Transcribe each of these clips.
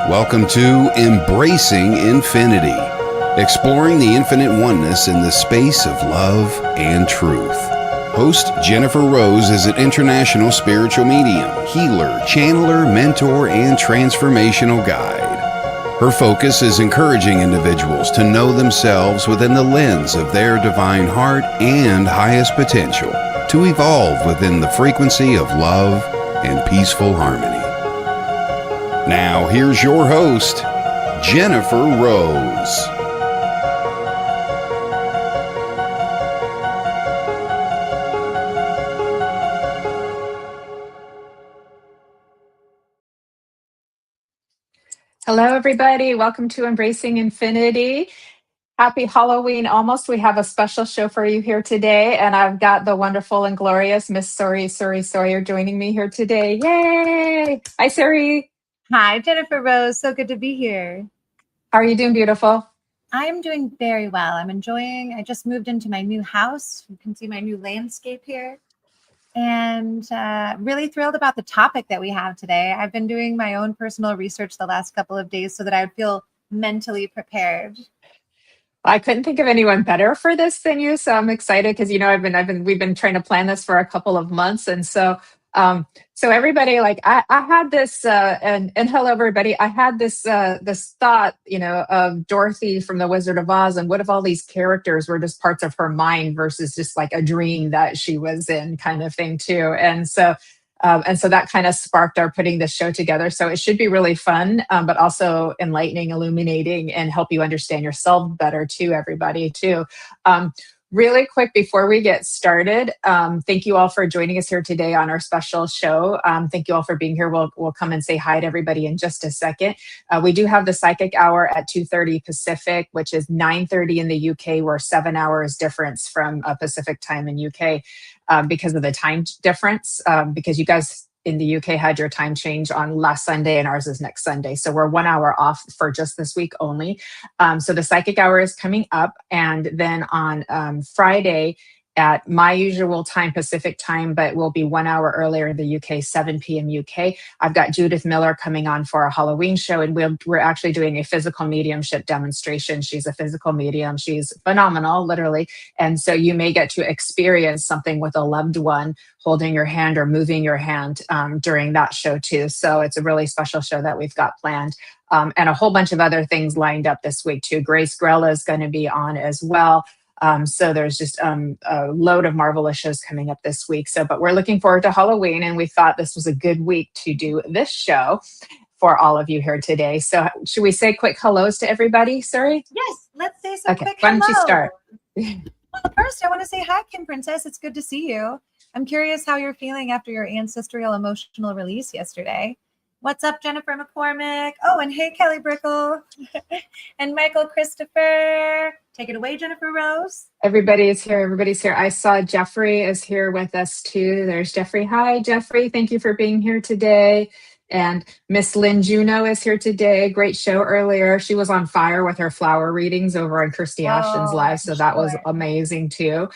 Welcome to Embracing Infinity, exploring the infinite oneness in the space of love and truth. Host Jennifer Rose is an international spiritual medium, healer, channeler, mentor, and transformational guide. Her focus is encouraging individuals to know themselves within the lens of their divine heart and highest potential, to evolve within the frequency of love and peaceful harmony. Now, here's your host, Jennifer Rose. Hello, everybody. Welcome to Embracing Infinity. Happy Halloween almost. We have a special show for you here today, and I've got the wonderful and glorious Miss Suri Sawyer joining me here today. Yay! Hi, Suri. Hi, Jennifer Rose. So good to be here. How are you doing, beautiful? I am doing very well. I'm enjoying, I just moved into my new house. You can see my new landscape here. And really thrilled about the topic that we have today. I've been doing my own personal research the last couple of days so that I would feel mentally prepared. I couldn't think of anyone better for this than you, so I'm excited because we've been trying to plan this for a couple of months, and so everybody, like I had this and hello everybody, I had this thought, of Dorothy from The Wizard of Oz, and what if all these characters were just parts of her mind versus just like a dream that she was in, kind of thing too, and so that kind of sparked our putting this show together. So it should be really fun, but also enlightening, illuminating, and help you understand yourself better too, everybody too. Really quick before we get started, thank you all for joining us here today on our special show. Thank you all for being here. We'll come and say hi to everybody in just a second. We do have the Psychic Hour at 2:30 Pacific, which is 9:30 in the UK. We're 7 hours difference from Pacific time in UK because of the time difference, because you guys in the UK had your time change on last Sunday and ours is next Sunday. So we're 1 hour off for just this week only. So the Psychic Hour is coming up. And then on Friday at my usual time, Pacific time, but we'll be 1 hour earlier in the UK, 7 p.m. UK. I've got Judith Miller coming on for a Halloween show, and we're actually doing a physical mediumship demonstration. She's a physical medium. She's phenomenal, literally. And so you may get to experience something with a loved one holding your hand or moving your hand during that show too. So it's a really special show that we've got planned. And a whole bunch of other things lined up this week too. Grace Grella is going to be on as well. So there's just a load of marvelous shows coming up this week. But we're looking forward to Halloween, and we thought this was a good week to do this show for all of you here today. So should we say quick hellos to everybody, Suri? Yes, let's say some quick why don't you start? Well, first I want to say hi, Kim Princess. It's good to see you. I'm curious how you're feeling after your ancestral emotional release yesterday. What's up, Jennifer McCormick? Oh, and hey, Kelly Brickle and Michael Christopher. Take it away, Jennifer Rose. Everybody's here. I saw Jeffrey is here with us too. There's Jeffrey. Hi, Jeffrey. Thank you for being here today. And Miss Lynn Juno is here today. Great show earlier. She was on fire with her flower readings over on Kirsty Ashton's live. So that was amazing too.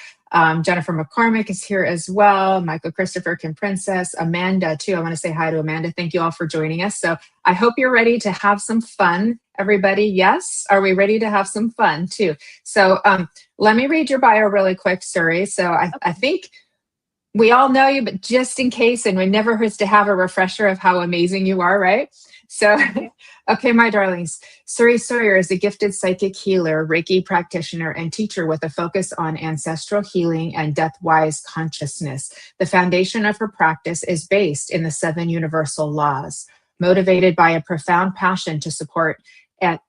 Jennifer McCormick is here as well. Michael Christopher, Kim Princess, Amanda too. I want to say hi to Amanda. Thank you all for joining us. So I hope you're ready to have some fun, everybody. Yes? Are we ready to have some fun too? So let me read your bio really quick, Suri. So I think we all know you, but just in case, and it never hurts to have a refresher of how amazing you are, right? So, okay, my darlings, Suri Sawyer is a gifted psychic healer, Reiki practitioner, and teacher with a focus on ancestral healing and death-wise consciousness. The foundation of her practice is based in the 7 universal laws, motivated by a profound passion to support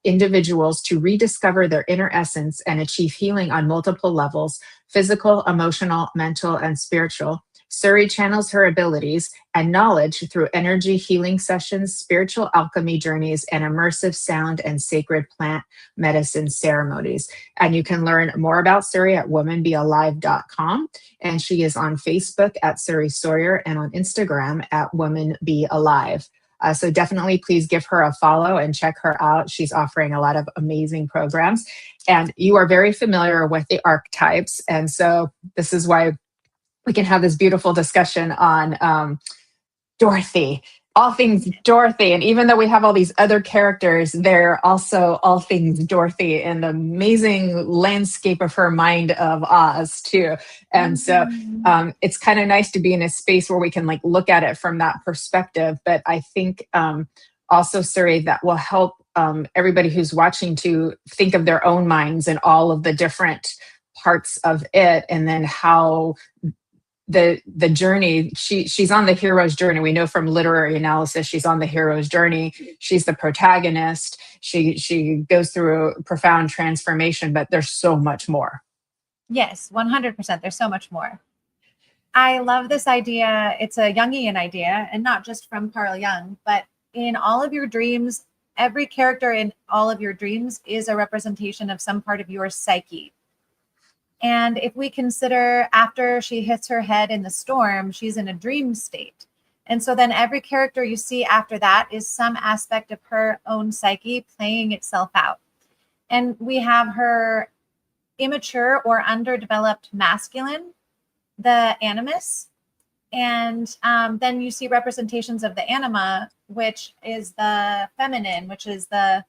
individuals to rediscover their inner essence and achieve healing on multiple levels: physical, emotional, mental, and spiritual. Suri channels her abilities and knowledge through energy healing sessions, spiritual alchemy journeys, and immersive sound and sacred plant medicine ceremonies. And you can learn more about Suri at womanbealive.com. And she is on Facebook at Suri Sawyer and on Instagram at Woman Be Alive. So definitely please give her a follow and check her out. She's offering a lot of amazing programs. And you are very familiar with the archetypes. And so this is why we can have this beautiful discussion on Dorothy all things Dorothy. And even though we have all these other characters, they're also all things Dorothy in the amazing landscape of her mind of Oz too. And so it's kind of nice to be in a space where we can like look at it from that perspective. But I think also, Suri, that will help everybody who's watching to think of their own minds and all of the different parts of it, and then how the journey, she's on the hero's journey. We know from literary analysis she's on the hero's journey. She's the protagonist. She goes through a profound transformation, but there's so much more. Yes, 100%. There's so much more. I love this idea. It's a Jungian idea, and not just from Carl Jung, but in all of your dreams, every character in all of your dreams is a representation of some part of your psyche. And if we consider after she hits her head in the storm, she's in a dream state. And so then every character you see after that is some aspect of her own psyche playing itself out. And we have her immature or underdeveloped masculine, the animus. And then you see representations of the anima, which is the feminine, which is the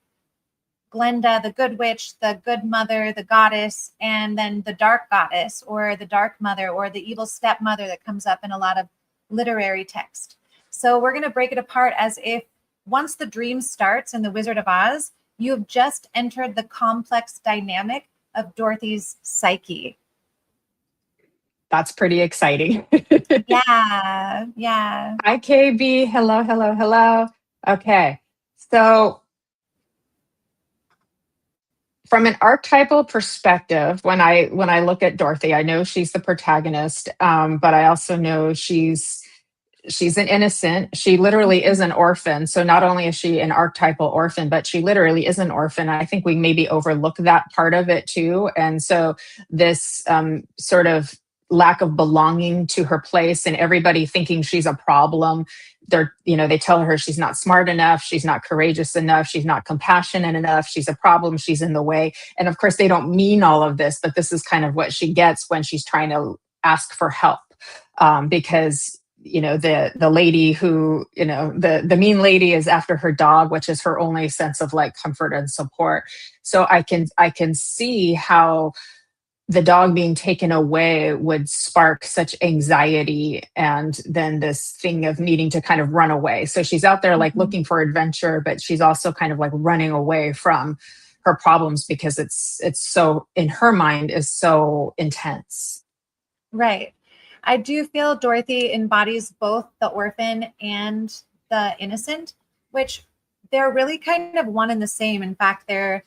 Glenda, the good witch, the good mother, the goddess, and then the dark goddess or the dark mother or the evil stepmother that comes up in a lot of literary text. So we're going to break it apart as if once the dream starts in The Wizard of Oz, you've just entered the complex dynamic of Dorothy's psyche. That's pretty exciting. Yeah. Hi, KB. Hello. Okay. So from an archetypal perspective, when I look at Dorothy, I know she's the protagonist, but I also know she's an innocent. She literally is an orphan. So not only is she an archetypal orphan, but she literally is an orphan. I think we maybe overlook that part of it too. And so this sort of lack of belonging to her place and everybody thinking she's a problem. They tell her she's not smart enough, she's not courageous enough, she's not compassionate enough, she's a problem, she's in the way. And of course, they don't mean all of this, but this is kind of what she gets when she's trying to ask for help. Because the lady who, the mean lady is after her dog, which is her only sense of like comfort and support. So I can see how the dog being taken away would spark such anxiety and then this thing of needing to kind of run away. So she's out there like looking for adventure, but she's also kind of like running away from her problems because it's so, in her mind, is so intense. Right. I do feel Dorothy embodies both the orphan and the innocent, which they're really kind of one and the same. In fact, they're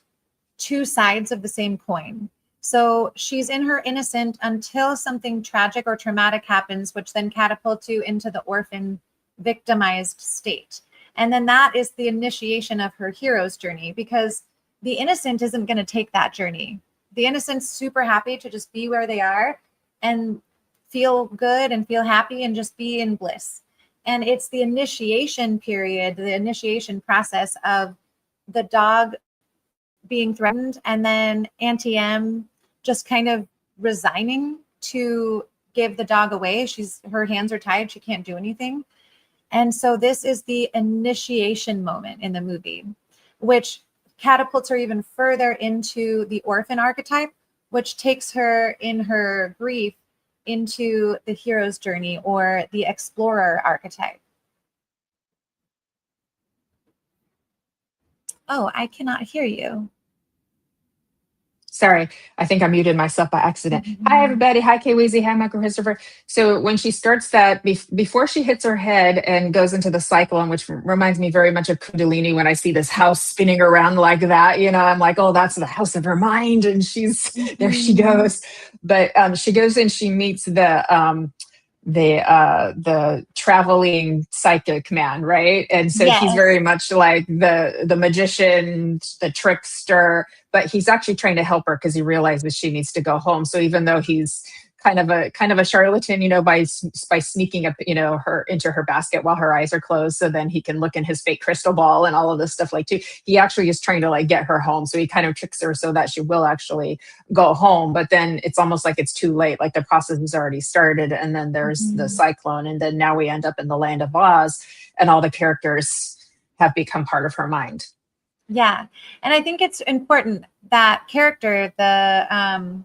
two sides of the same coin. So she's in her innocent until something tragic or traumatic happens, which then catapults you into the orphan victimized state. And then that is the initiation of her hero's journey, because the innocent isn't going to take that journey. The innocent's super happy to just be where they are and feel good and feel happy and just be in bliss. And it's the initiation period, the initiation process of the dog being threatened and then Auntie M just kind of resigning to give the dog away. Her hands are tied. She can't do anything. And so this is the initiation moment in the movie, which catapults her even further into the orphan archetype, which takes her in her grief into the hero's journey or the explorer archetype. Oh, I cannot hear you. Sorry, I think I muted myself by accident. Hi, everybody. Hi, K-Weezy. Hi, Michael Christopher. So when she starts that, before she hits her head and goes into the cyclone, which reminds me very much of Kundalini, when I see this house spinning around like that, I'm like, oh, that's the house of her mind. And there she goes. But she goes and she meets the traveling psychic man, right? And so Yes. He's very much like the magician, the trickster, but he's actually trying to help her because he realizes she needs to go home. So even though he's kind of a charlatan, by sneaking up, her into her basket while her eyes are closed, so then he can look in his fake crystal ball and all of this stuff too. He actually is trying to like get her home. So he kind of tricks her so that she will actually go home. But then it's almost like it's too late. Like the process has already started, and then there's the cyclone, and then now we end up in the land of Oz. and all the characters have become part of her mind. Yeah. And I think it's important that character, the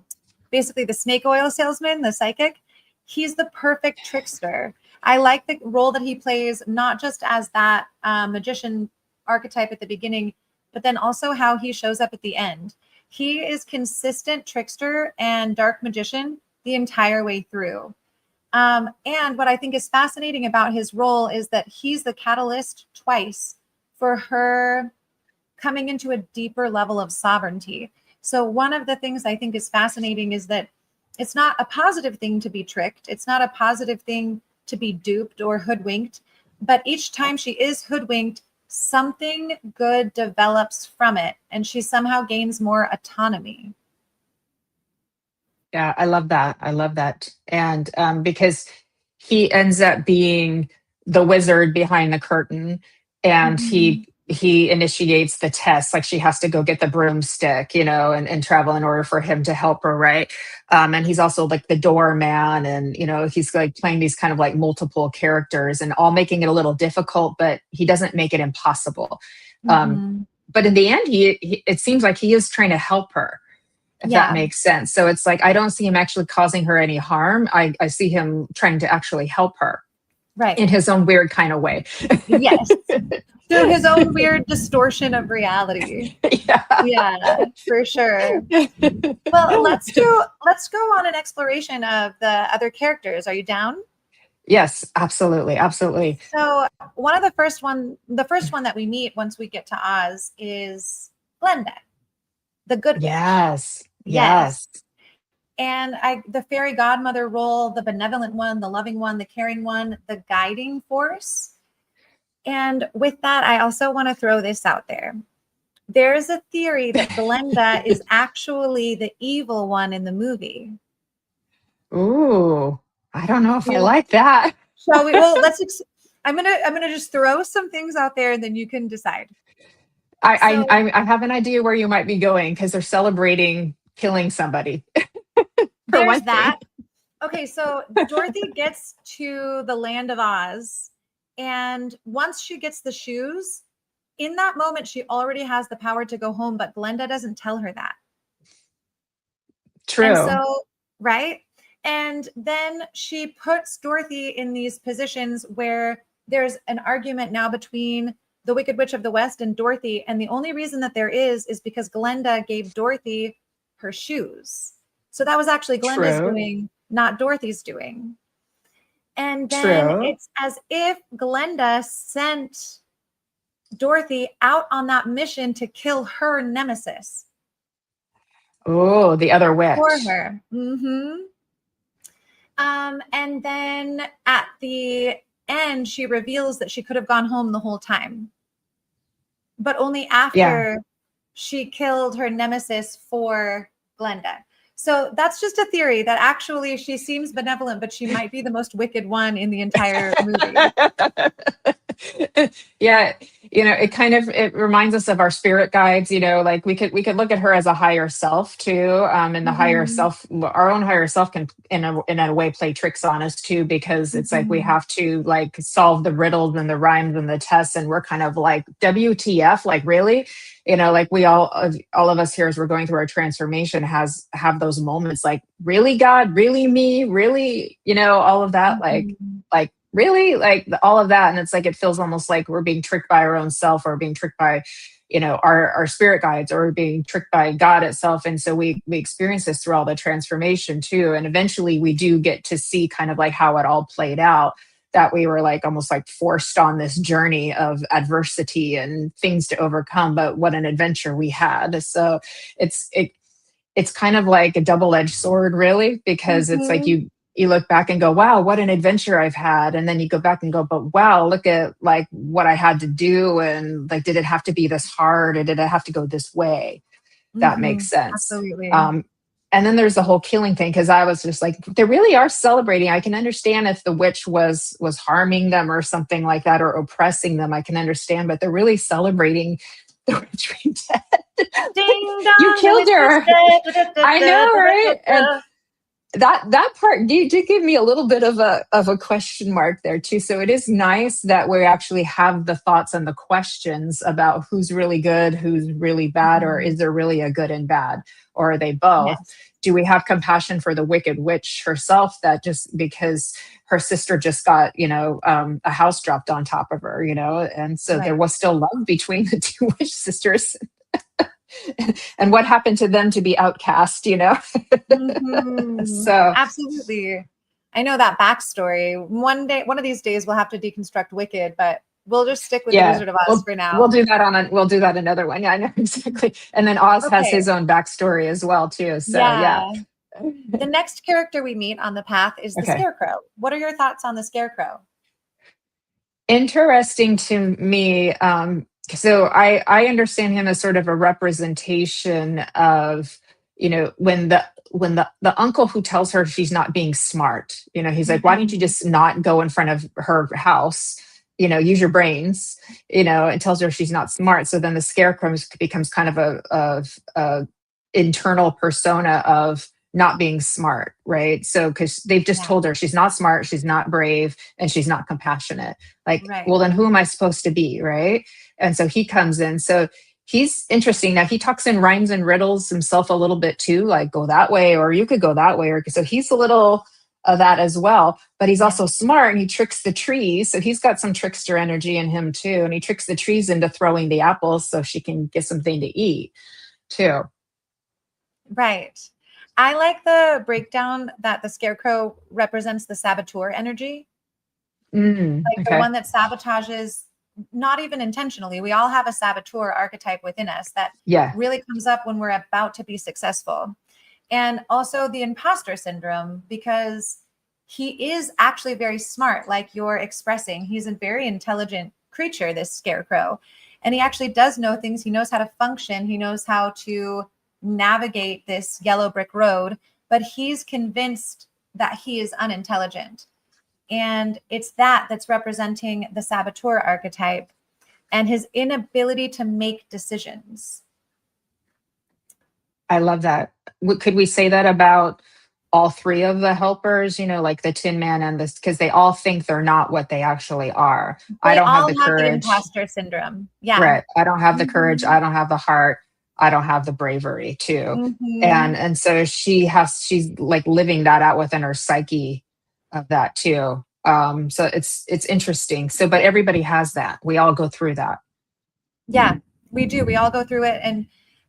basically the snake oil salesman, the psychic, he's the perfect trickster. I like the role that he plays, not just as that magician archetype at the beginning, but then also how he shows up at the end. He is consistent trickster and dark magician the entire way through. And what I think is fascinating about his role is that he's the catalyst twice for her coming into a deeper level of sovereignty. So one of the things I think is fascinating is that it's not a positive thing to be tricked. It's not a positive thing to be duped or hoodwinked. But each time she is hoodwinked, something good develops from it, and she somehow gains more autonomy. Yeah, I love that. I love that. And because he ends up being the wizard behind the curtain, and he initiates the test. Like, she has to go get the broomstick, and travel in order for him to help her, right? And he's also like the doorman, and he's like playing these kind of like multiple characters, and all making it a little difficult, but he doesn't make it impossible. But in the end, he it seems like he is trying to help her, if that makes sense. So it's like, I don't see him actually causing her any harm. I see him trying to actually help her, right, in his own weird kind of way. Yes. Through his own weird distortion of reality. Yeah, for sure. Well, let's go on an exploration of the other characters. Are you down? Yes, absolutely. Absolutely. So the first one that we meet once we get to Oz is Glenda, the good witch. Yes. And the fairy godmother role, the benevolent one, the loving one, the caring one, the guiding force. And with that, I also want to throw this out there. There's a theory that Glenda is actually the evil one in the movie. Ooh, I don't know if I like that. Shall we? Well, I'm gonna just throw some things out there, and then you can decide. I have an idea where you might be going, because they're celebrating killing somebody. There's that. Okay, so Dorothy gets to the land of Oz, and once she gets the shoes, in that moment, she already has the power to go home, but Glenda doesn't tell her that. True. And so, right? And then she puts Dorothy in these positions where there's an argument now between the Wicked Witch of the West and Dorothy. And the only reason that there is because Glenda gave Dorothy her shoes. So that was actually Glenda's doing, not Dorothy's doing. And then it's as if Glenda sent Dorothy out on that mission to kill her nemesis. Oh, the other witch. For her. And then at the end, she reveals that she could have gone home the whole time, but only after she killed her nemesis for Glenda. So that's just a theory that actually she seems benevolent, but she might be the most wicked one in the entire movie. Yeah, it reminds us of our spirit guides. Like we could look at her as a higher self too, and the higher self, our own higher self, can in a way play tricks on us too, because it's like we have to like solve the riddles and the rhymes and the tests, and we're kind of like, WTF, like, really? Like we all of us here, as we're going through our transformation, have those moments like, really, God, really, me, really, all of that, like really, like all of that. And it's like, it feels almost like we're being tricked by our own self, or being tricked by our spirit guides, or being tricked by God itself. And so we experience this through all the transformation too, and eventually we do get to see kind of like how it all played out, that we were like almost like forced on this journey of adversity and things to overcome, but what an adventure we had. So it's kind of like a double-edged sword, really, because it's like you look back and go, wow, what an adventure I've had. And then you go back and go, but wow, look at like what I had to do. And like, did it have to be this hard, or did it have to go this way? That makes sense. Absolutely. And then there's the whole killing thing, because I was just like, they really are celebrating. I can understand if the witch was harming them or something like that, or oppressing them. I can understand, but they're really celebrating the witch being dead. Ding dong, you killed her. I know, right? And that part, you did give me a little bit of a question mark there too. So it is nice that we actually have the thoughts and the questions about who's really good, who's really bad, or is there really a good and bad, or are they both? Yes. Do we have compassion for the wicked witch herself, that just because her sister just got, a house dropped on top of her, and so there Right. was still love between the two witch sisters. And what happened to them to be outcast, So Absolutely. I know that backstory. One of these days, we'll have to deconstruct Wicked, but we'll just stick with the yeah, Wizard of Oz for now. we'll do that we'll do that another one. Yeah, I know exactly. And then Oz has Okay. his own backstory as well too. So yeah. The next character we meet on the path is the Scarecrow. What are your thoughts on the Scarecrow? Interesting to me. So I understand him as sort of a representation of, when the uncle who tells her she's not being smart, he's like, why don't you just not go in front of her house, use your brains, and tells her she's not smart. So then the Scarecrow becomes kind of a internal persona of not being smart, right? So because they've just told her she's not smart, she's not brave, and she's not compassionate. Like, well, then who am I supposed to be, right? And so he comes in. So he's interesting. Now he talks in rhymes and riddles himself a little bit too, like go that way, or you could go that way. Or so he's a little of that as well. But he's also smart, and he tricks the trees. So he's got some trickster energy in him too. And he tricks the trees into throwing the apples so she can get something to eat too. Right. I like the breakdown that the Scarecrow represents the saboteur energy. The one that sabotages, not even intentionally. We all have a saboteur archetype within us that really comes up when we're about to be successful. And also the imposter syndrome, because he is actually very smart, like you're expressing. He's a very intelligent creature, this Scarecrow. And he actually does know things. He knows how to function. He knows how to navigate this yellow brick road, but he's convinced that he is unintelligent. And it's that's representing the saboteur archetype and his inability to make decisions. I love that. Could we say that about all three of the helpers, like the Tin Man and this, because they all think they're not what they actually are. I don't have the courage. The imposter syndrome. Yeah. Right. I don't have the courage. I don't have the heart. I don't have the bravery too. And so she's like living that out within her psyche of that too. So it's interesting. So, but everybody has that. We all go through that. Yeah, we do. We all go through it. And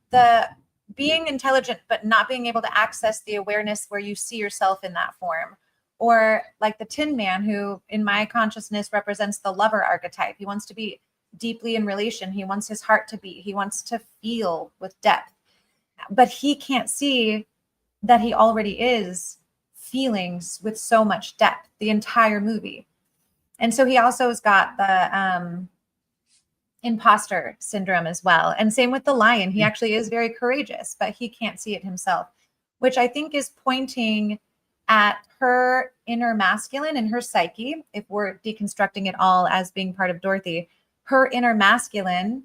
the being intelligent, but not being able to access the awareness where you see yourself in that form. Or like the Tin Man, who in my consciousness represents the lover archetype. He wants to be deeply in relation. He wants his heart to beat. He wants to feel with depth, but he can't see that he already is feelings with so much depth the entire movie. And so he also has got the imposter syndrome as well. And same with the Lion. He actually is very courageous, but he can't see it himself, which I think is pointing at her inner masculine and her psyche. If we're deconstructing it all as being part of Dorothy, her inner masculine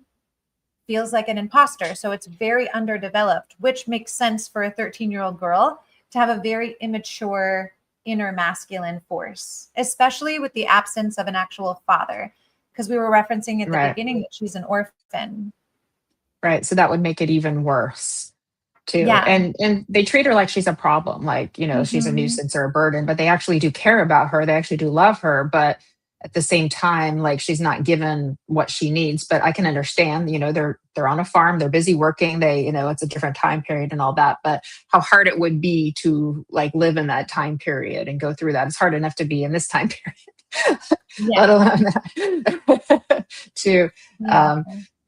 feels like an imposter. So it's very underdeveloped, which makes sense for a 13-year-old girl to have a very immature inner masculine force, especially with the absence of an actual father, because we were referencing at the beginning that she's an orphan. Right. So that would make it even worse too. Yeah. And they treat her like she's a problem, like, she's a nuisance or a burden, but they actually do care about her. They actually do love her. But at the same time, like she's not given what she needs. But I can understand, they're on a farm, they're busy working, it's a different time period and all that. But how hard it would be to like live in that time period and go through that. It's hard enough to be in this time period, let alone that.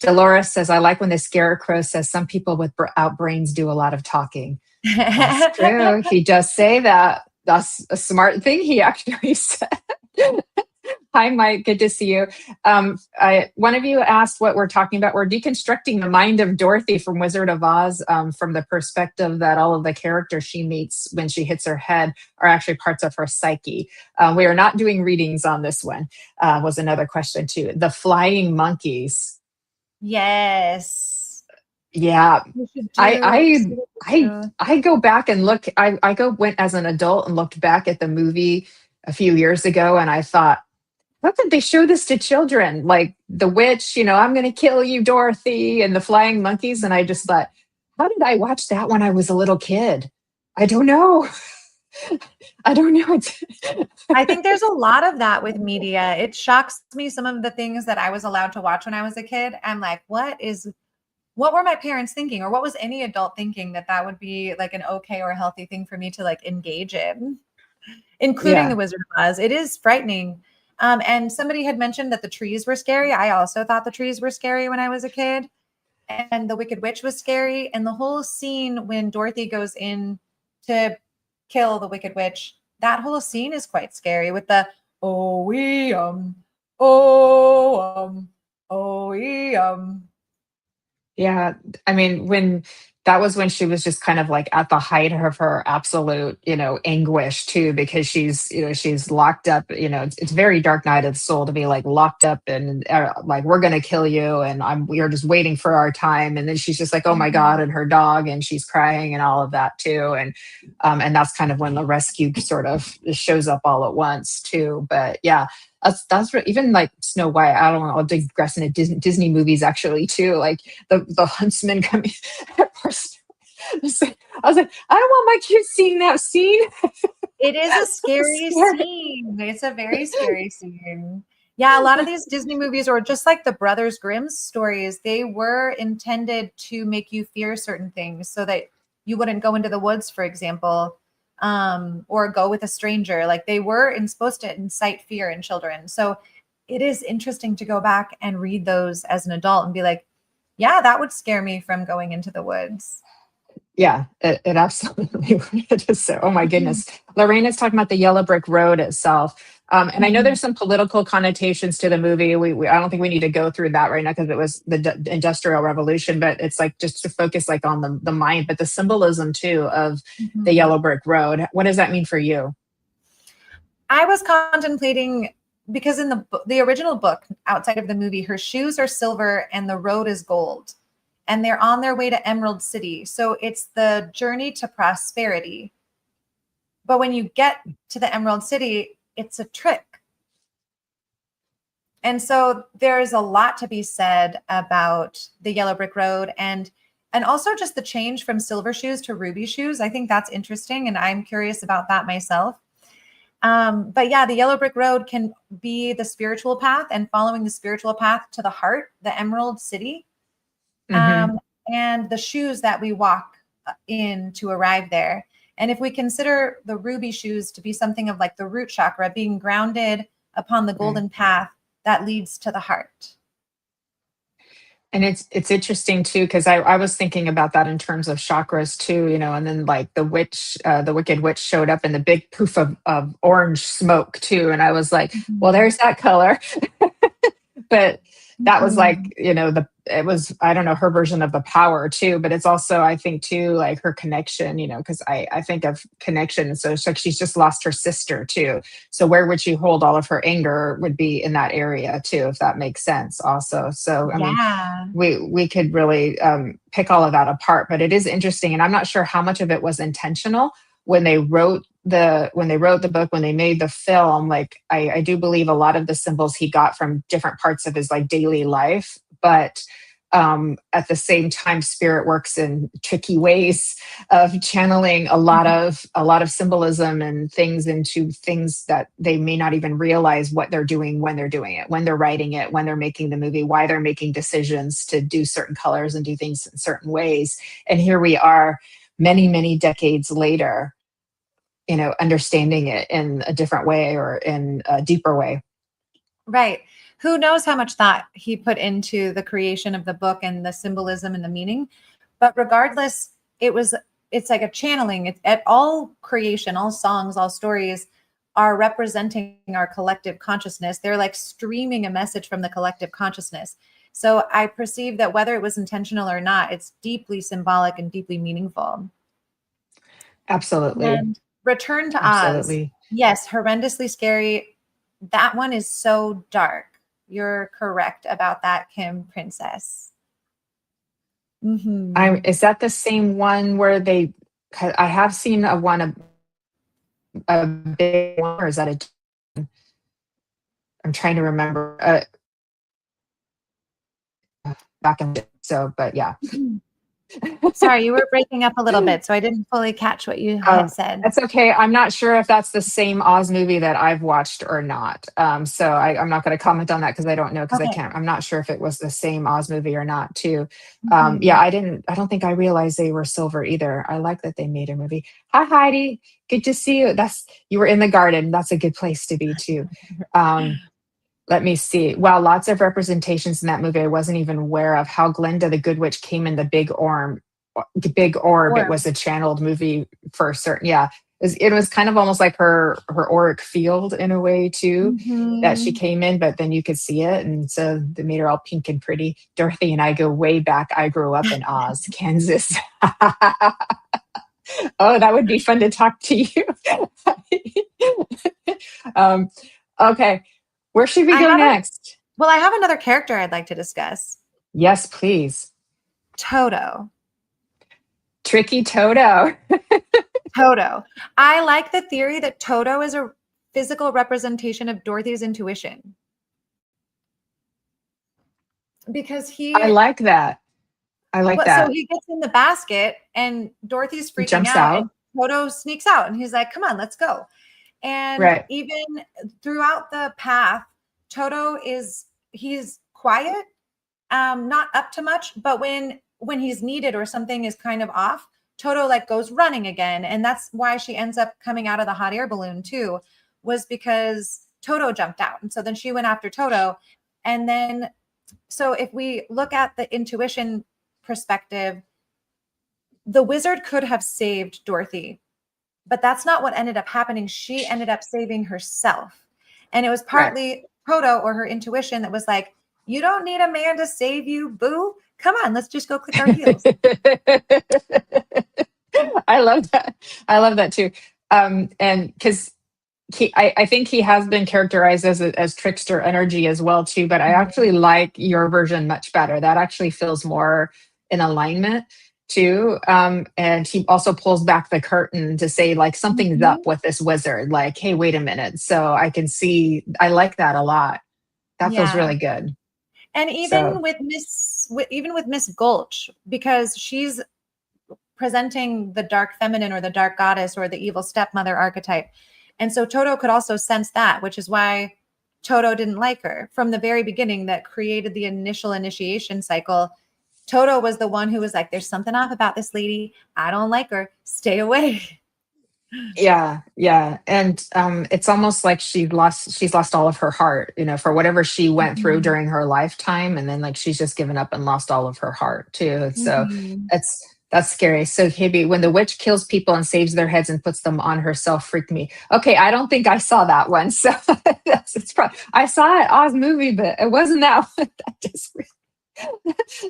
Dolores says, I like when the Scarecrow says some people without brains do a lot of talking. That's true. He does say that. That's a smart thing he actually said. Hi, Mike. Good to see you. One of you asked what we're talking about. We're deconstructing the mind of Dorothy from Wizard of Oz, from the perspective that all of the characters she meets when she hits her head are actually parts of her psyche. We are not doing readings on this one, was another question too. The flying monkeys. Yes. Yeah. You should I see I it. I go back and look. Went as an adult and looked back at the movie a few years ago, and I thought, how could they show this to children? Like the witch, I'm going to kill you, Dorothy, and the flying monkeys. And I just thought, how did I watch that when I was a little kid? I don't know. I don't know. I think there's a lot of that with media. It shocks me some of the things that I was allowed to watch when I was a kid. I'm like, what were my parents thinking, or what was any adult thinking that would be like an okay or a healthy thing for me to like engage in, including the Yeah. Wizard of Oz. It is frightening. And somebody had mentioned that the trees were scary. I also thought the trees were scary when I was a kid. And the Wicked Witch was scary. And the whole scene when Dorothy goes in to kill the Wicked Witch, that whole scene is quite scary with the oh we oh we Yeah, I mean, when that was when she was just kind of like at the height of her absolute, anguish too, because she's locked up. It's very dark night of the soul to be like locked up and like we're gonna kill you, and we're just waiting for our time, and then she's just like, oh my god, and her dog, and she's crying and all of that too, and that's kind of when the rescue sort of shows up all at once too. But yeah, even like Snow White. I don't know. I'll digress into Disney movies actually too. Like the huntsman coming at first. I was like, I don't want my kids seeing that scene. It is a scary Scary. scene. It's a very scary scene. Yeah, a lot of these Disney movies, or just like the Brothers Grimm's stories, they were intended to make you fear certain things so that you wouldn't go into the woods, for example, or go with a stranger. Like they were supposed to incite fear in children. So it is interesting to go back and read those as an adult and be like, yeah, that would scare me from going into the woods. Yeah, it absolutely would. So, oh my goodness. Lorraine is talking about the yellow brick road itself. And I know there's some political connotations to the movie. I don't think we need to go through that right now because it was the Industrial Revolution, but it's like just to focus like on the mind, but the symbolism too of the yellow brick road. What does that mean for you? I was contemplating, because in the original book, outside of the movie, her shoes are silver and the road is gold, and they're on their way to Emerald City. So it's the journey to prosperity. But when you get to the Emerald City, it's a trick. And so there's a lot to be said about the yellow brick road, and also just the change from silver shoes to ruby shoes. I think that's interesting, and I'm curious about that myself. But yeah, the yellow brick road can be the spiritual path, and following the spiritual path to the heart, the Emerald City, and the shoes that we walk in to arrive there. And if we consider the ruby shoes to be something of like the root chakra, being grounded upon the golden path that leads to the heart. And it's interesting too, because I was thinking about that in terms of chakras too, and then like the Wicked Witch showed up in the big poof of orange smoke too. And I was like, well, there's that color. But that was like, it was, I don't know, her version of the power too, but it's also, I think too, like her connection, because I think of connection. So it's like she's just lost her sister too. So where would she hold all of her anger would be in that area too, if that makes sense also. So, I mean, we could really pick all of that apart, but it is interesting. And I'm not sure how much of it was intentional when they wrote the book, when they made the film. Like I do believe a lot of the symbols he got from different parts of his like daily life, but at the same time, spirit works in tricky ways of channeling a lot of symbolism and things into things that they may not even realize what they're doing when they're doing it, when they're writing it, when they're making the movie, why they're making decisions to do certain colors and do things in certain ways. And here we are many, many decades later, understanding it in a different way or in a deeper way. Right. Who knows how much thought he put into the creation of the book and the symbolism and the meaning. But regardless, it's like a channeling. It's at all creation, all songs, all stories are representing our collective consciousness. They're like streaming a message from the collective consciousness. So I perceive that whether it was intentional or not, it's deeply symbolic and deeply meaningful. Absolutely. And Return to Absolutely. Oz. Yes, horrendously scary. That one is so dark. You're correct about that, Kim Princess. Is that the same one where I have seen a big one, or is that I'm trying to remember, back in, so, but yeah. Sorry, you were breaking up a little bit, so I didn't fully catch what you had said. That's okay. I'm not sure if that's the same Oz movie that I've watched or not. So I'm not going to comment on that because I don't know, because Okay. I'm not sure if it was the same Oz movie or not too. Mhm. Yeah, I don't think I realized they were silver either. I like that they made a movie. Hi, Heidi. Good to see you. You were in the garden. That's a good place to be too. Let me see. Wow, lots of representations in that movie. I wasn't even aware of how Glinda the Good Witch came in the big orb. It was a channeled movie for certain. Yeah, it was kind of almost like her auric field in a way too, that she came in, but then you could see it, and so they made her all pink and pretty. Dorothy and I go way back. I grew up in Oz, Kansas. Oh, that would be fun to talk to you. Okay. Where should we go next? Well, I have another character I'd like to discuss. Yes, please. Toto. Tricky Toto. Toto. I like the theory that Toto is a physical representation of Dorothy's intuition. Because I like that. So he gets in the basket and Dorothy's freaking jumps out. And Toto sneaks out and he's like, come on, let's go. And even throughout the path, Toto he's quiet, not up to much, but when he's needed or something is kind of off, Toto like goes running again. And that's why she ends up coming out of the hot air balloon too, was because Toto jumped out. And so then she went after Toto. And then, so if we look at the intuition perspective, the wizard could have saved Dorothy, but that's not what ended up happening. She ended up saving herself. And it was partly Toto or her intuition that was like, you don't need a man to save you, boo. Come on, let's just go click our heels. I love that. I love that too. And because I think he has been characterized as trickster energy as well too, but I actually like your version much better. That actually feels more in alignment too. And he also pulls back the curtain to say like something's up with this wizard. Like, hey, wait a minute. So I can see. I like that a lot. That feels really good. And even with Miss Gulch, because she's presenting the dark feminine or the dark goddess or the evil stepmother archetype. And so Toto could also sense that, which is why Toto didn't like her from the very beginning. That created the initial initiation cycle. Toto was the one who was like, there's something off about this lady. I don't like her. Stay away. Yeah. And it's almost like she's lost all of her heart, for whatever she went through during her lifetime. And then like she's just given up and lost all of her heart too. So that's scary. So maybe when the witch kills people and saves their heads and puts them on herself, freaked me. Okay, I don't think I saw that one. So I saw it Oz movie, but it wasn't that one.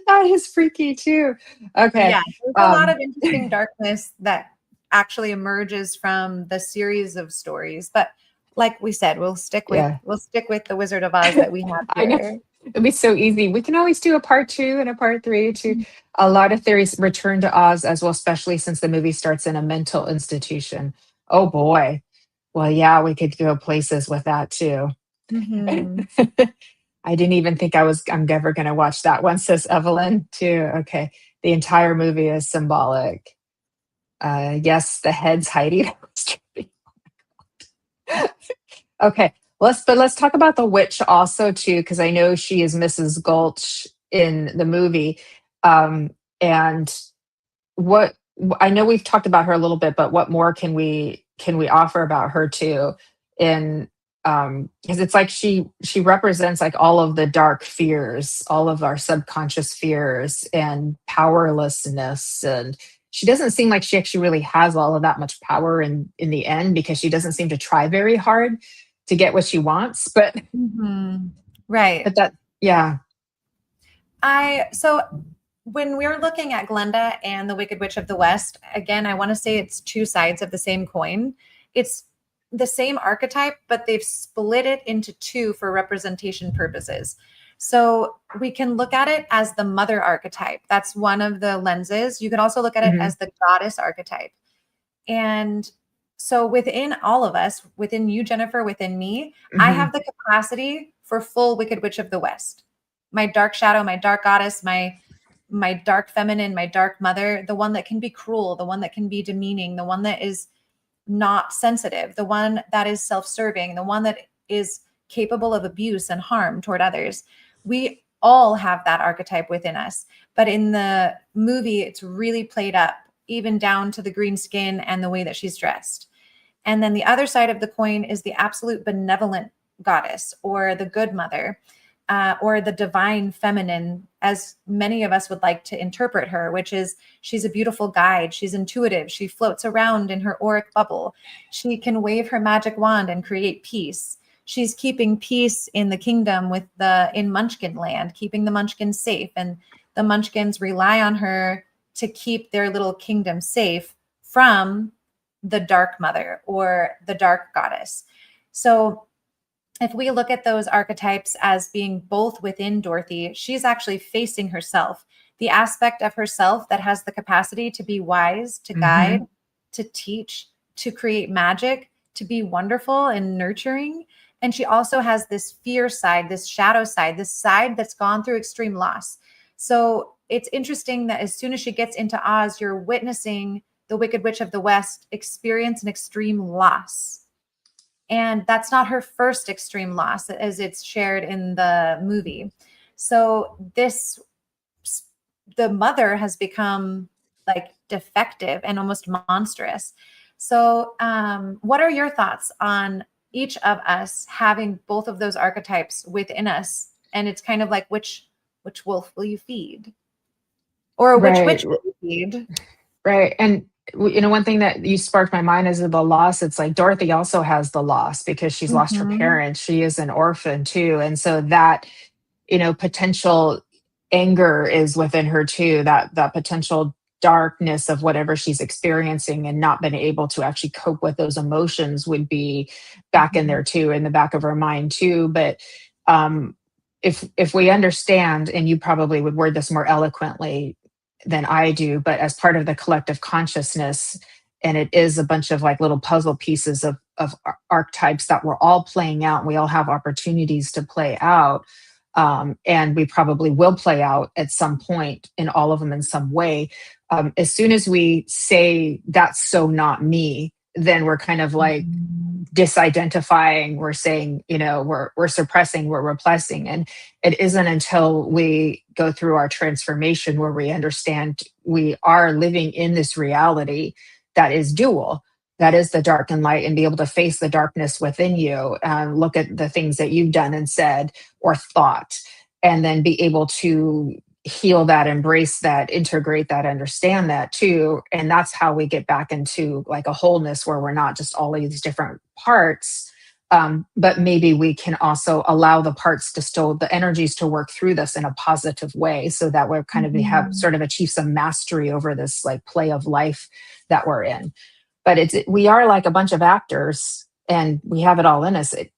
That is freaky too. Okay. Yeah, there's a lot of interesting darkness that actually emerges from the series of stories. But like we said, we'll stick with the Wizard of Oz that we have here. I know. It'd be so easy. We can always do a part 2 and a part 3 too. A lot of theories return to Oz as well, especially since the movie starts in a mental institution. Oh boy. Well, yeah, we could go places with that too. I didn't even think I'm never going to watch that one, says Evelyn too. Okay. The entire movie is symbolic. Yes, the head's Heidi. Okay. Let's talk about the witch also too, because I know she is Mrs. Gulch in the movie. And what I know we've talked about her a little bit, but what more can we offer about her too? In because it's like she represents like all of the dark fears, all of our subconscious fears and powerlessness. And she doesn't seem like she actually really has all of that much power in the end, because she doesn't seem to try very hard to get what she wants. But right. But that, yeah. So when we're looking at Glenda and the Wicked Witch of the West, again, I want to say it's two sides of the same coin. It's the same archetype, but they've split it into two for representation purposes. So we can look at it as the mother archetype. That's one of the lenses. You could also look at it as the goddess archetype. And so within all of us, within you, Jennifer, within me, I have the capacity for full Wicked Witch of the West. My dark shadow, my dark goddess, my dark feminine, my dark mother, the one that can be cruel, the one that can be demeaning, the one that is not sensitive, the one that is self-serving, the one that is capable of abuse and harm toward others. We all have that archetype within us. But in the movie, it's really played up, even down to the green skin and the way that she's dressed. And then the other side of the coin is the absolute benevolent goddess, or the good mother, or the divine feminine, as many of us would like to interpret her, which is she's a beautiful guide. She's intuitive. She floats around in her auric bubble. She can wave her magic wand and create peace. She's keeping peace in the kingdom in Munchkin land, keeping the Munchkins safe. And the Munchkins rely on her to keep their little kingdom safe from the dark mother or the dark goddess. So if we look at those archetypes as being both within Dorothy, she's actually facing herself, the aspect of herself that has the capacity to be wise, to guide, to teach, to create magic, to be wonderful and nurturing. And she also has this fear side, this shadow side, this side that's gone through extreme loss. So it's interesting that as soon as she gets into Oz, you're witnessing the Wicked Witch of the West experience an extreme loss. And that's not her first extreme loss, as it's shared in the movie. So the mother has become like defective and almost monstrous. So what are your thoughts on each of us having both of those archetypes within us? And it's kind of like, which wolf will you feed? Or which witch will you feed? Right. And one thing that you sparked my mind is the loss. It's like Dorothy also has the loss because she's lost her parents. She is an orphan too. And so that, potential anger is within her too, that potential darkness of whatever she's experiencing and not been able to actually cope with those emotions would be back in there too, in the back of her mind too. But if we understand, and you probably would word this more eloquently than I do, but as part of the collective consciousness, and it is a bunch of like little puzzle pieces of archetypes that we're all playing out, and we all have opportunities to play out, and we probably will play out at some point in all of them in some way. As soon as we say that's so not me, then we're kind of like disidentifying. We're saying, we're suppressing, we're repressing. And it isn't until we go through our transformation where we understand we are living in this reality that is dual, that is the dark and light, and be able to face the darkness within you, look at the things that you've done and said or thought, and then be able to heal that, embrace that, integrate that, understand that too. And that's how we get back into like a wholeness where we're not just all of these different parts, but maybe we can also allow the parts to still, the energies to work through this in a positive way, so that we're kind of have sort of achieve some mastery over this like play of life that we're in. But we are like a bunch of actors, and we have it all in us. It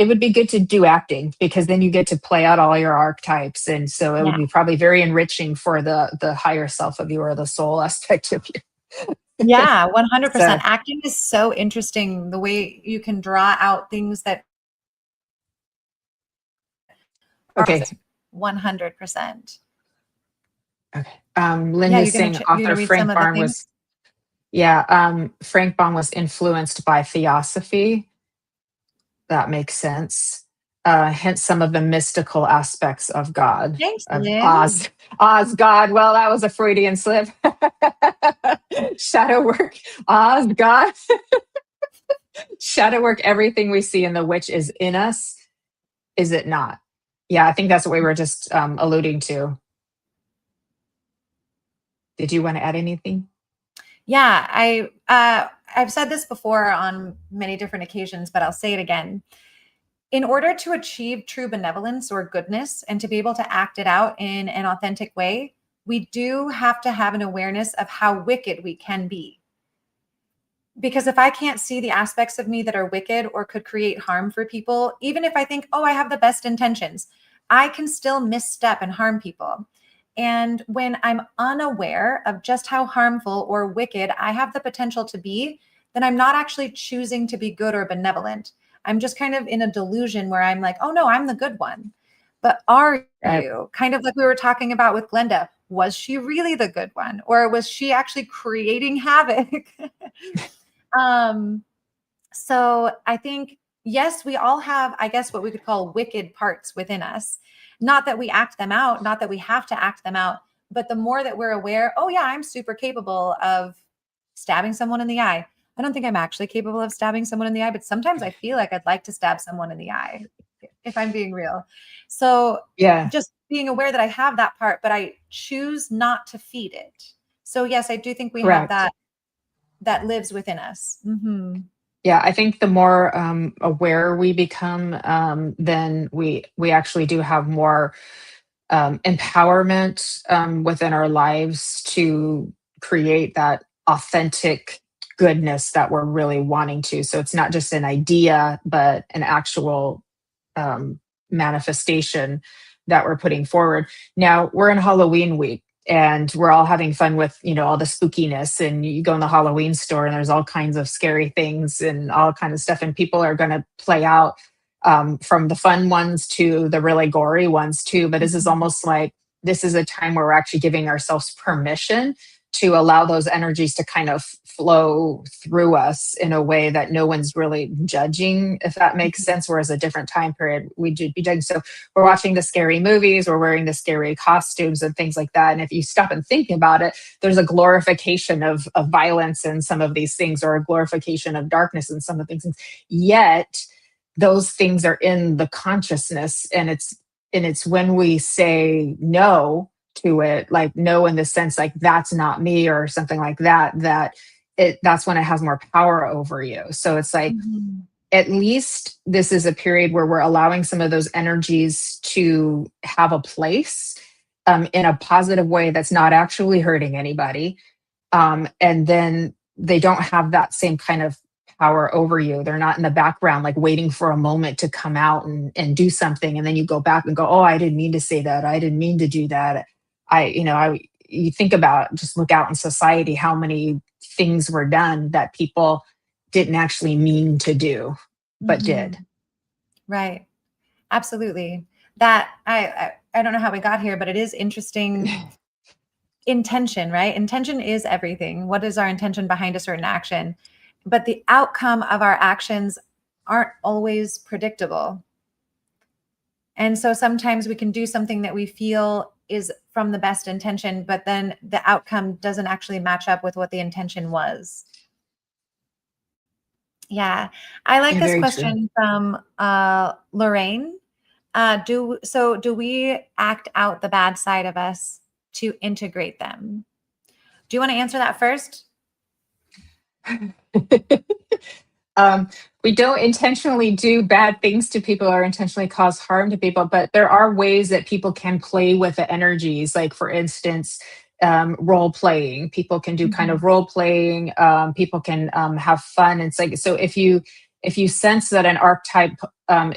would be good to do acting, because then you get to play out all your archetypes. And so it would be probably very enriching for the higher self of you, or the soul aspect of you. Yeah, 100%. So, acting is so interesting, the way you can draw out things that are 100%. Okay. Linda's saying author Frank Barn was, Frank Barn was influenced by Theosophy. That makes sense. Hence some of the mystical aspects of God. Thanks, of Liz. Oz God. Well, that was a Freudian slip. Shadow work. Oz God. Shadow work. Everything we see in the witch is in us. Is it not? Yeah, I think that's what we were just alluding to. Did you want to add anything? Yeah, I've said this before on many different occasions, but I'll say it again. In order to achieve true benevolence or goodness, and to be able to act it out in an authentic way, we do have to have an awareness of how wicked we can be. Because if I can't see the aspects of me that are wicked or could create harm for people, even if I think, oh, I have the best intentions, I can still misstep and harm people. And when I'm unaware of just how harmful or wicked I have the potential to be, then I'm not actually choosing to be good or benevolent. I'm just kind of in a delusion where I'm like, oh no, I'm the good one. But are you, kind of like we were talking about with Glenda, was she really the good one? Or was she actually creating havoc? So I think, yes, we all have, I guess, what we could call wicked parts within us. Not that we act them out, not that we have to act them out, but the more that we're aware, oh yeah, I'm super capable of stabbing someone in the eye. I don't think I'm actually capable of stabbing someone in the eye, but sometimes I feel like I'd like to stab someone in the eye, if I'm being real. So Yeah. just being aware that I have that part, but I choose not to feed it. So yes, I do think we have Correct. that lives within us. Mm-hmm. Yeah, I think the more aware we become, then we actually do have more empowerment within our lives to create that authentic goodness that we're really wanting to. So it's not just an idea, but an actual manifestation that we're putting forward. Now we're in Halloween week, and we're all having fun with, all the spookiness, and you go in the Halloween store and there's all kinds of scary things and all kinds of stuff, and people are going to play out from the fun ones to the really gory ones too. But this is almost like this is a time where we're actually giving ourselves permission to allow those energies to kind of flow through us in a way that no one's really judging, if that makes sense. Whereas a different time period, we'd be judging. So we're watching the scary movies, we're wearing the scary costumes and things like that. And if you stop and think about it, there's a glorification of violence in some of these things, or a glorification of darkness in some of these things. Yet those things are in the consciousness, and it's when we say no to it, like no in the sense like that's not me or something like that, that's when it has more power over you. So it's like, at least this is a period where we're allowing some of those energies to have a place in a positive way that's not actually hurting anybody. And then they don't have that same kind of power over you. They're not in the background, like waiting for a moment to come out and do something. And then you go back and go, oh, I didn't mean to say that. I didn't mean to do that. You think about, just look out in society, how many things were done that people didn't actually mean to do, but did. Right. Absolutely. That I don't know how we got here, but it is interesting. Intention, right? Intention is everything. What is our intention behind a certain action? But the outcome of our actions aren't always predictable. And so sometimes we can do something that we feel is from the best intention, but then the outcome doesn't actually match up with what the intention was. Yeah. I like this question from Lorraine. Do we act out the bad side of us to integrate them? Do you want to answer that first? We don't intentionally do bad things to people or intentionally cause harm to people, but there are ways that people can play with the energies. Like, for instance, role playing. People can do kind of role playing. People can have fun. It's like, so if you sense that an archetype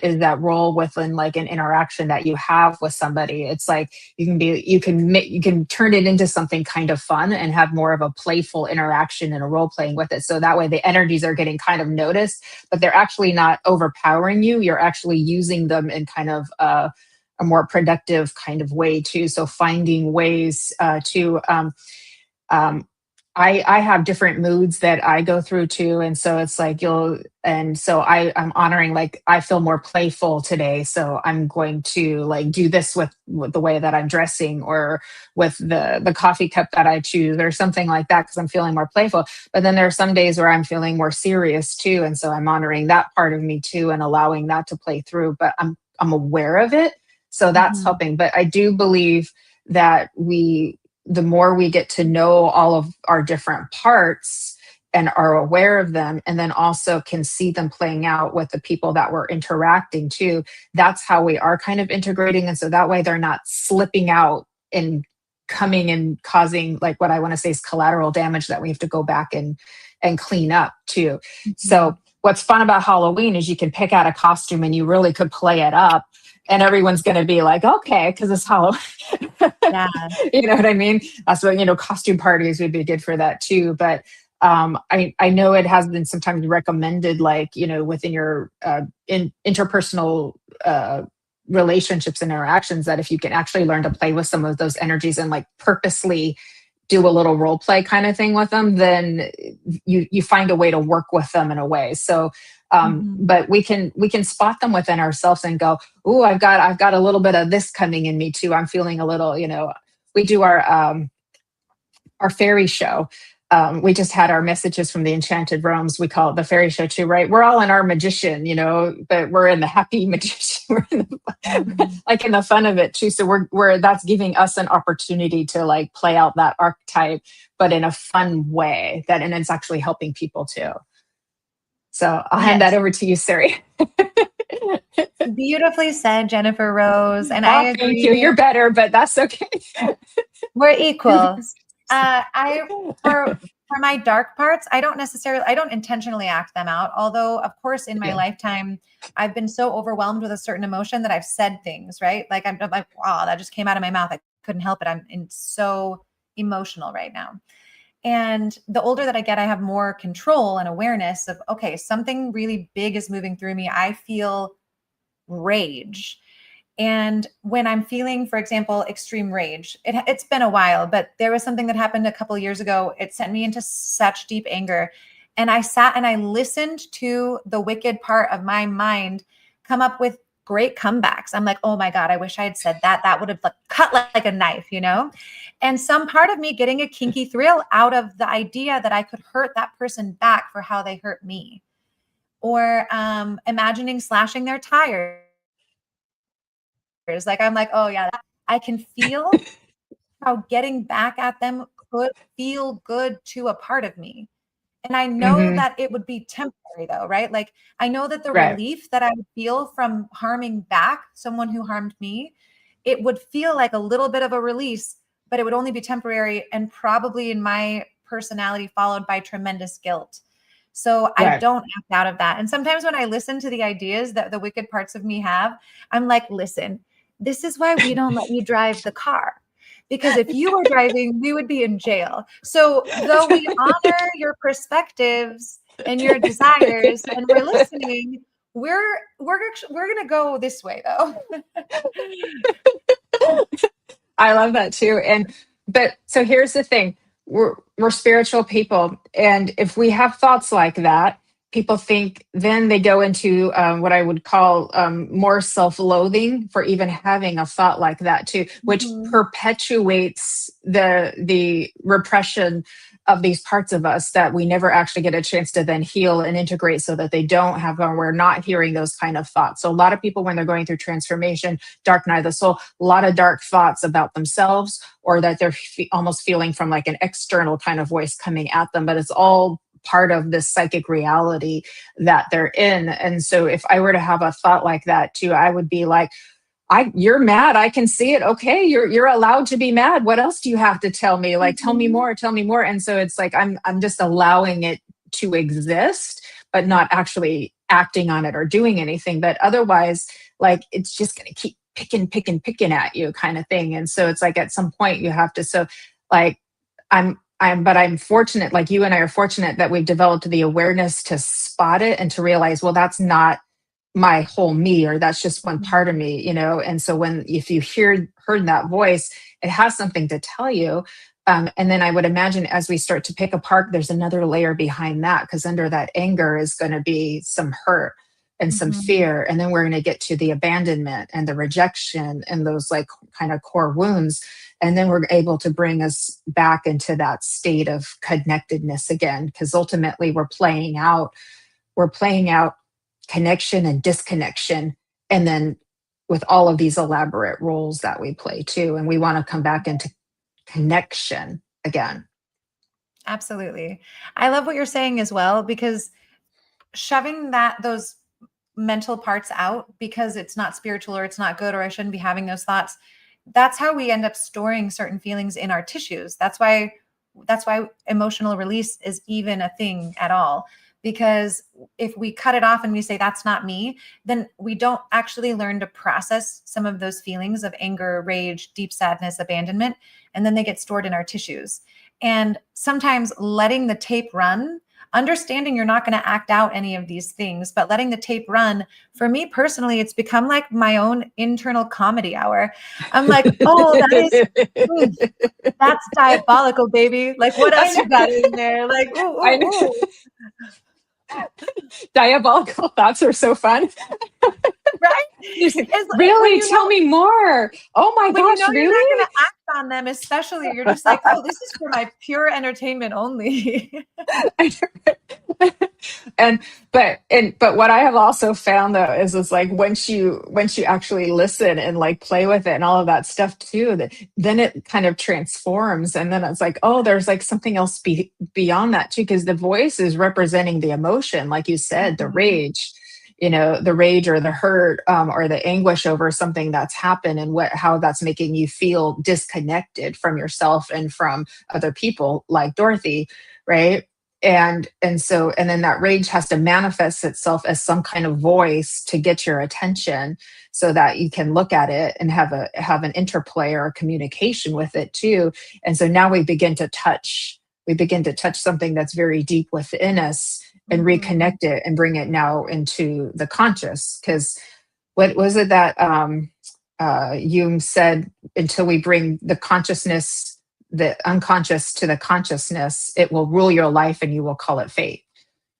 is that role within like an interaction that you have with somebody, it's like you can turn it into something kind of fun and have more of a playful interaction and a role playing with it. So that way the energies are getting kind of noticed, but they're actually not overpowering you. You're actually using them in kind of a more productive kind of way too. So finding ways I have different moods that I go through too. And so it's like I'm honoring, like, I feel more playful today. So I'm going to like do this with the way that I'm dressing, or with the coffee cup that I choose, or something like that, because I'm feeling more playful. But then there are some days where I'm feeling more serious too. And so I'm honoring that part of me too, and allowing that to play through. But I'm aware of it. So that's helping. But I do believe that the more we get to know all of our different parts and are aware of them, and then also can see them playing out with the people that we're interacting to, that's how we are kind of integrating. And so that way they're not slipping out and coming and causing, like, what I want to say is collateral damage that we have to go back and clean up too. So what's fun about Halloween is you can pick out a costume and you really could play it up and everyone's going to be like, okay, because it's Halloween. Yeah. You know what I mean? So, costume parties would be good for that too. But I know it has been sometimes recommended, like, within your interpersonal relationships and interactions, that if you can actually learn to play with some of those energies and like purposely do a little role play kind of thing with them, then you find a way to work with them in a way. So but we can spot them within ourselves and go, "Ooh, I've got a little bit of this coming in me too. I'm feeling a little," we do our fairy show. We just had our messages from the Enchanted Realms. We call it the fairy show too, right? We're all in our magician, but we're in the happy magician. We're in like in the fun of it too. So we're that's giving us an opportunity to like play out that archetype, but in a fun way and it's actually helping people too. So I'll hand that over to you, Suri. Beautifully said, Jennifer Rose. And I agree. Thank you. You're better, but that's okay. We're equal. For my dark parts, I don't intentionally act them out. Although, of course, in my lifetime, I've been so overwhelmed with a certain emotion that I've said things, right? Like I'm like, wow, that just came out of my mouth. I couldn't help it. I'm so emotional right now. And the older that I get, I have more control and awareness of, okay, something really big is moving through me. I feel rage. And when I'm feeling, for example, extreme rage, it's been a while, but there was something that happened a couple of years ago. It sent me into such deep anger. And I sat and I listened to the wicked part of my mind come up with great comebacks. I'm like, oh my God, I wish I had said that. That would have cut like a knife, And some part of me getting a kinky thrill out of the idea that I could hurt that person back for how they hurt me. Or imagining slashing their tires. Like, I'm like, oh yeah, I can feel how getting back at them could feel good to a part of me. And I know that it would be temporary though, right? Like I know that the relief that I would feel from harming back someone who harmed me, it would feel like a little bit of a release, but it would only be temporary and probably in my personality followed by tremendous guilt. So I don't act out of that. And sometimes when I listen to the ideas that the wicked parts of me have, I'm like, listen, this is why we don't let you drive the car. Because if you were driving, we would be in jail. So though we honor your perspectives and your desires and we're listening, we're going to go this way though. I love that too. But so here's the thing. We're spiritual people. And if we have thoughts like that, people think then they go into what I would call more self-loathing for even having a thought like that too, which perpetuates the repression of these parts of us that we never actually get a chance to then heal and integrate so that they don't have, or we're not hearing those kind of thoughts. So a lot of people, when they're going through transformation, dark night of the soul, a lot of dark thoughts about themselves, or that they're almost feeling from like an external kind of voice coming at them, but it's all part of this psychic reality that they're in. And so if I were to have a thought like that too, I would be like, you're mad. I can see it. Okay. You're allowed to be mad. What else do you have to tell me? Like, tell me more, tell me more. And so it's like, I'm just allowing it to exist, but not actually acting on it or doing anything. But otherwise, like, it's just going to keep picking at you kind of thing. And so it's like, at some point you have to, so like, but I'm fortunate, like you and I are fortunate that we've developed the awareness to spot it and to realize, well, that's not my whole me, or that's just one part of me, And so if you heard that voice, it has something to tell you. And then I would imagine as we start to pick apart, there's another layer behind that, because under that anger is going to be some hurt and some fear. And then we're going to get to the abandonment and the rejection and those like kind of core wounds. And then we're able to bring us back into that state of connectedness again, because ultimately we're playing out connection and disconnection, and then with all of these elaborate roles that we play too, and we want to come back into connection again. Absolutely. I love what you're saying as well, because shoving those mental parts out because it's not spiritual or it's not good or I shouldn't be having those thoughts, that's how we end up storing certain feelings in our tissues. That's why emotional release is even a thing at all. Because if we cut it off and we say, that's not me, then we don't actually learn to process some of those feelings of anger, rage, deep sadness, abandonment, and then they get stored in our tissues. And sometimes letting the tape run, understanding you're not going to act out any of these things, but letting the tape run, for me personally, it's become like my own internal comedy hour. I'm like, oh, that's diabolical, baby. Like, what else you got in there? Like, ooh, I ooh, know. ooh. Diabolical thoughts are so fun. Right? Just, It's really? Tell me more. Oh my when you gosh, know you're not really? going to act on them, especially, you're just like, oh, this is for my pure entertainment only. But what I have also found though is like once you actually listen and like play with it and all of that stuff too, that then it kind of transforms, and then it's like, oh, there's like something else beyond that too, because the voice is representing the emotion, like you said, the rage, the rage or the hurt, or the anguish over something that's happened, and how that's making you feel disconnected from yourself and from other people, like Dorothy, right? And then that rage has to manifest itself as some kind of voice to get your attention, so that you can look at it and have an interplay or a communication with it too. And so now we begin to touch something that's very deep within us and reconnect it and bring it now into the conscious. Because what was it that Jung said? Until we bring the consciousness, the unconscious, to the consciousness, it will rule your life and you will call it fate.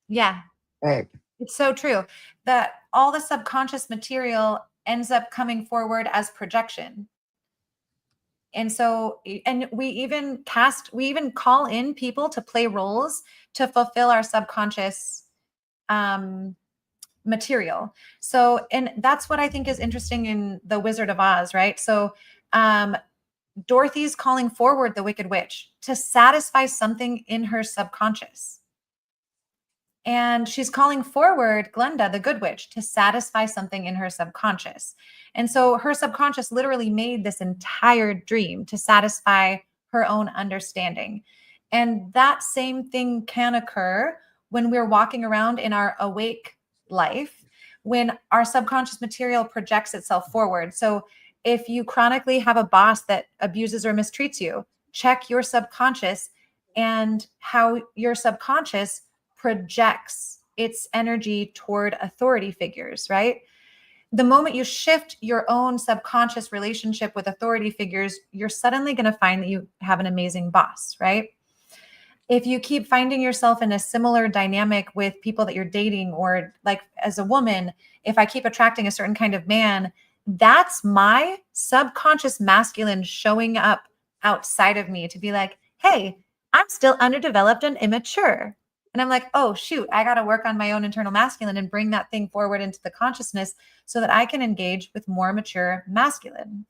Yeah. Right. It's so true that all the subconscious material ends up coming forward as projection. And so, and we even call in people to play roles to fulfill our subconscious material. So, and that's what I think is interesting in The Wizard of Oz, right? So, Dorothy's calling forward the Wicked Witch to satisfy something in her subconscious. And she's calling forward Glenda, the Good Witch, to satisfy something in her subconscious. And so her subconscious literally made this entire dream to satisfy her own understanding. And that same thing can occur when we're walking around in our awake life, when our subconscious material projects itself forward. So if you chronically have a boss that abuses or mistreats you, check your subconscious and how your subconscious projects its energy toward authority figures, right? The moment you shift your own subconscious relationship with authority figures, you're suddenly going to find that you have an amazing boss, right? If you keep finding yourself in a similar dynamic with people that you're dating, or like as a woman, if I keep attracting a certain kind of man, that's my subconscious masculine showing up outside of me to be like, hey, I'm still underdeveloped and immature. And I'm like, oh, shoot, I got to work on my own internal masculine and bring that thing forward into the consciousness so that I can engage with more mature masculine.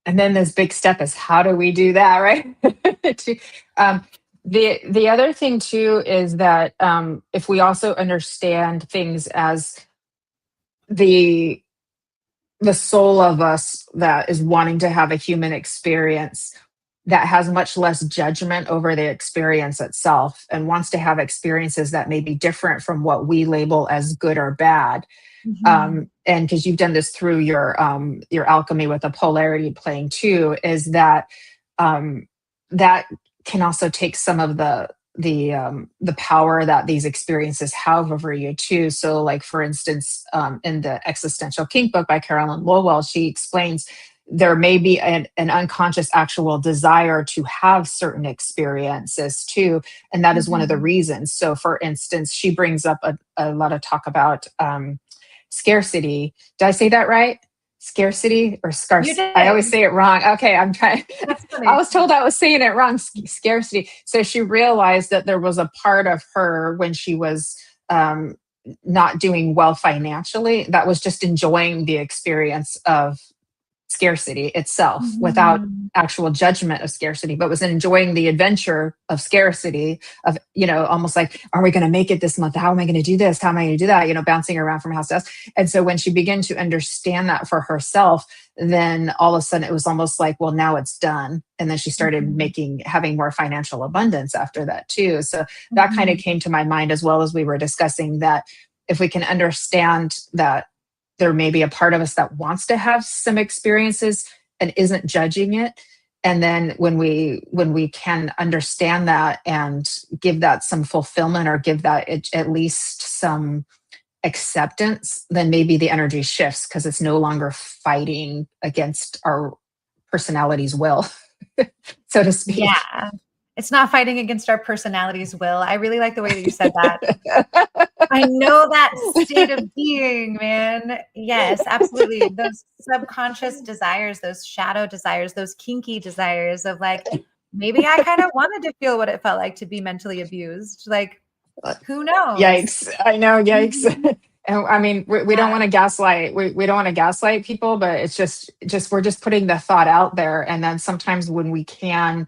And then this big step is, how do we do that, right? The other thing too is that if we also understand things as the soul of us that is wanting to have a human experience, that has much less judgment over the experience itself and wants to have experiences that may be different from what we label as good or bad. And because you've done this through your alchemy with the polarity playing too, is that that can also take some of the power that these experiences have over you too. So like, for instance, in the Existential Kink book by Carolyn Lowell, she explains there may be an unconscious actual desire to have certain experiences too. And that is one of the reasons. So for instance, she brings up a lot of talk about scarcity. Did I say that right? Scarcity or scarcity? I always say it wrong. Okay, I'm trying. I was told I was saying it wrong. Scarcity. So she realized that there was a part of her when she was not doing well financially that was just enjoying the experience of scarcity itself without actual judgment of scarcity, but was enjoying the adventure of scarcity of, almost like, are we going to make it this month? How am I going to do this? How am I going to do that? Bouncing around from house to house. And so when she began to understand that for herself, then all of a sudden it was almost like, well, now it's done. And then she started having more financial abundance after that too. So that kind of came to my mind, as well as we were discussing that if we can understand that there may be a part of us that wants to have some experiences and isn't judging it. And then when we can understand that and give that some fulfillment, or give that at least some acceptance, then maybe the energy shifts, because it's no longer fighting against our personality's will, so to speak. Yeah. It's not fighting against our personality's will. I really like the way that you said that. I know that state of being, man. Yes, absolutely. Those subconscious desires, those shadow desires, those kinky desires of like, maybe I kind of wanted to feel what it felt like to be mentally abused. Like, who knows? Yikes. I know. Yikes. And I mean, we don't want to gaslight. We don't want to gaslight people, but it's just we're just putting the thought out there. And then sometimes when we can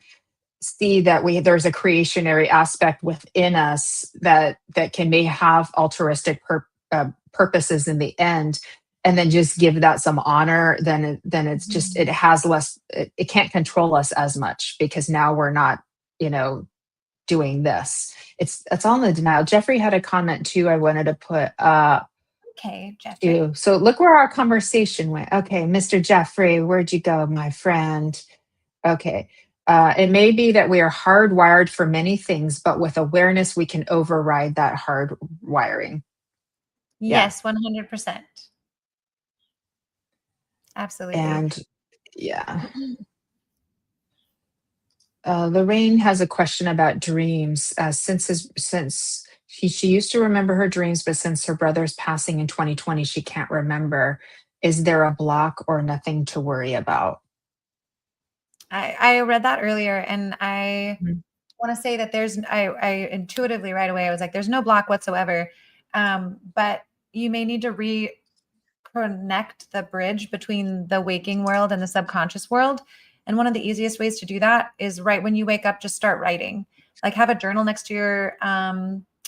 see that there's a creationary aspect within us that may have altruistic purposes in the end, and then just give that some honor, then it's just, it has less, it can't control us as much, because now we're not, doing this. It's all in the denial. Jeffrey had a comment too I wanted to put okay, Jeffrey. So look where our conversation went. Okay, Mr. Jeffrey, where'd you go, my friend? Okay. It may be that we are hardwired for many things, but with awareness, we can override that hard wiring. Yes, 100%. Absolutely. And yeah. Lorraine has a question about dreams. Since she used to remember her dreams, but since her brother's passing in 2020, she can't remember. Is there a block or nothing to worry about? I read that earlier, and I want to say that I intuitively right away, I was like, there's no block whatsoever. But you may need to reconnect the bridge between the waking world and the subconscious world. And one of the easiest ways to do that is right when you wake up, just start writing. Like, have a journal next to your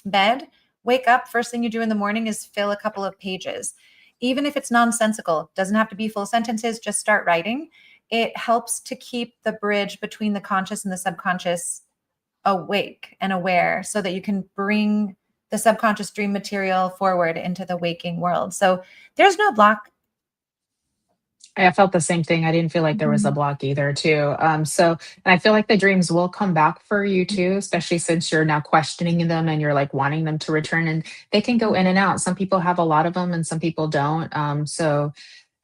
bed. Wake up, first thing you do in the morning is fill a couple of pages. Even if it's nonsensical, doesn't have to be full sentences, just start writing. It helps to keep the bridge between the conscious and the subconscious awake and aware, so that you can bring the subconscious dream material forward into the waking world. So there's no block. I felt the same thing. I didn't feel like there was a block either too. And I feel like the dreams will come back for you too, especially since you're now questioning them and you're like wanting them to return, and they can go in and out. Some people have a lot of them and some people don't. So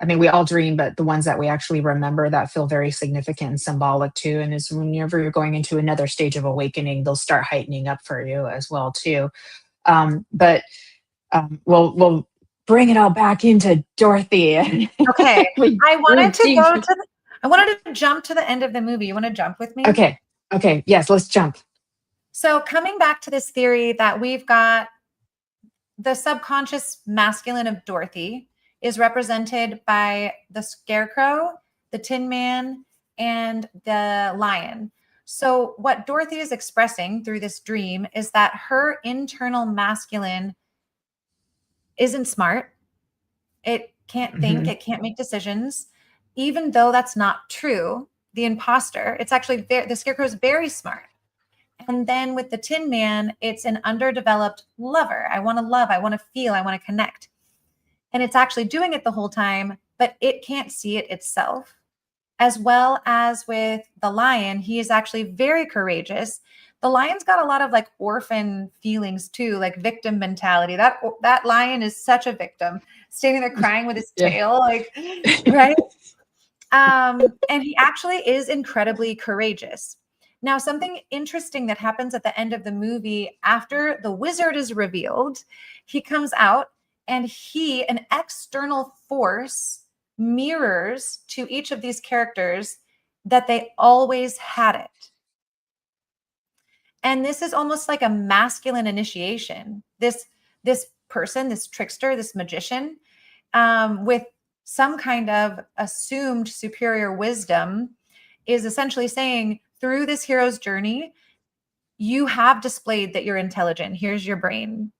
I mean, we all dream, but the ones that we actually remember that feel very significant and symbolic too. And is whenever you're going into another stage of awakening, they'll start heightening up for you as well too. We'll bring it all back into Dorothy. Okay. I wanted to jump to the end of the movie. You want to jump with me? Okay. Yes, let's jump. So coming back to this theory that we've got the subconscious masculine of Dorothy is represented by the scarecrow, the tin man, and the lion. So what Dorothy is expressing through this dream is that her internal masculine isn't smart. It can't think, it can't make decisions. Even though that's not true, the imposter, it's actually the scarecrow is very smart. And then with the tin man, it's an underdeveloped lover. I want to love, I want to feel, I want to connect. And it's actually doing it the whole time, but it can't see it itself. As well as with the lion, he is actually very courageous. The lion's got a lot of like orphan feelings too, like victim mentality. That lion is such a victim, standing there crying with his tail, like, right? And he actually is incredibly courageous. Now, something interesting that happens at the end of the movie, after the wizard is revealed, he comes out and an external force mirrors to each of these characters that they always had it. And this is almost like a masculine initiation. This person, this trickster, this magician, with some kind of assumed superior wisdom is essentially saying, through this hero's journey, you have displayed that you're intelligent. Here's your brain.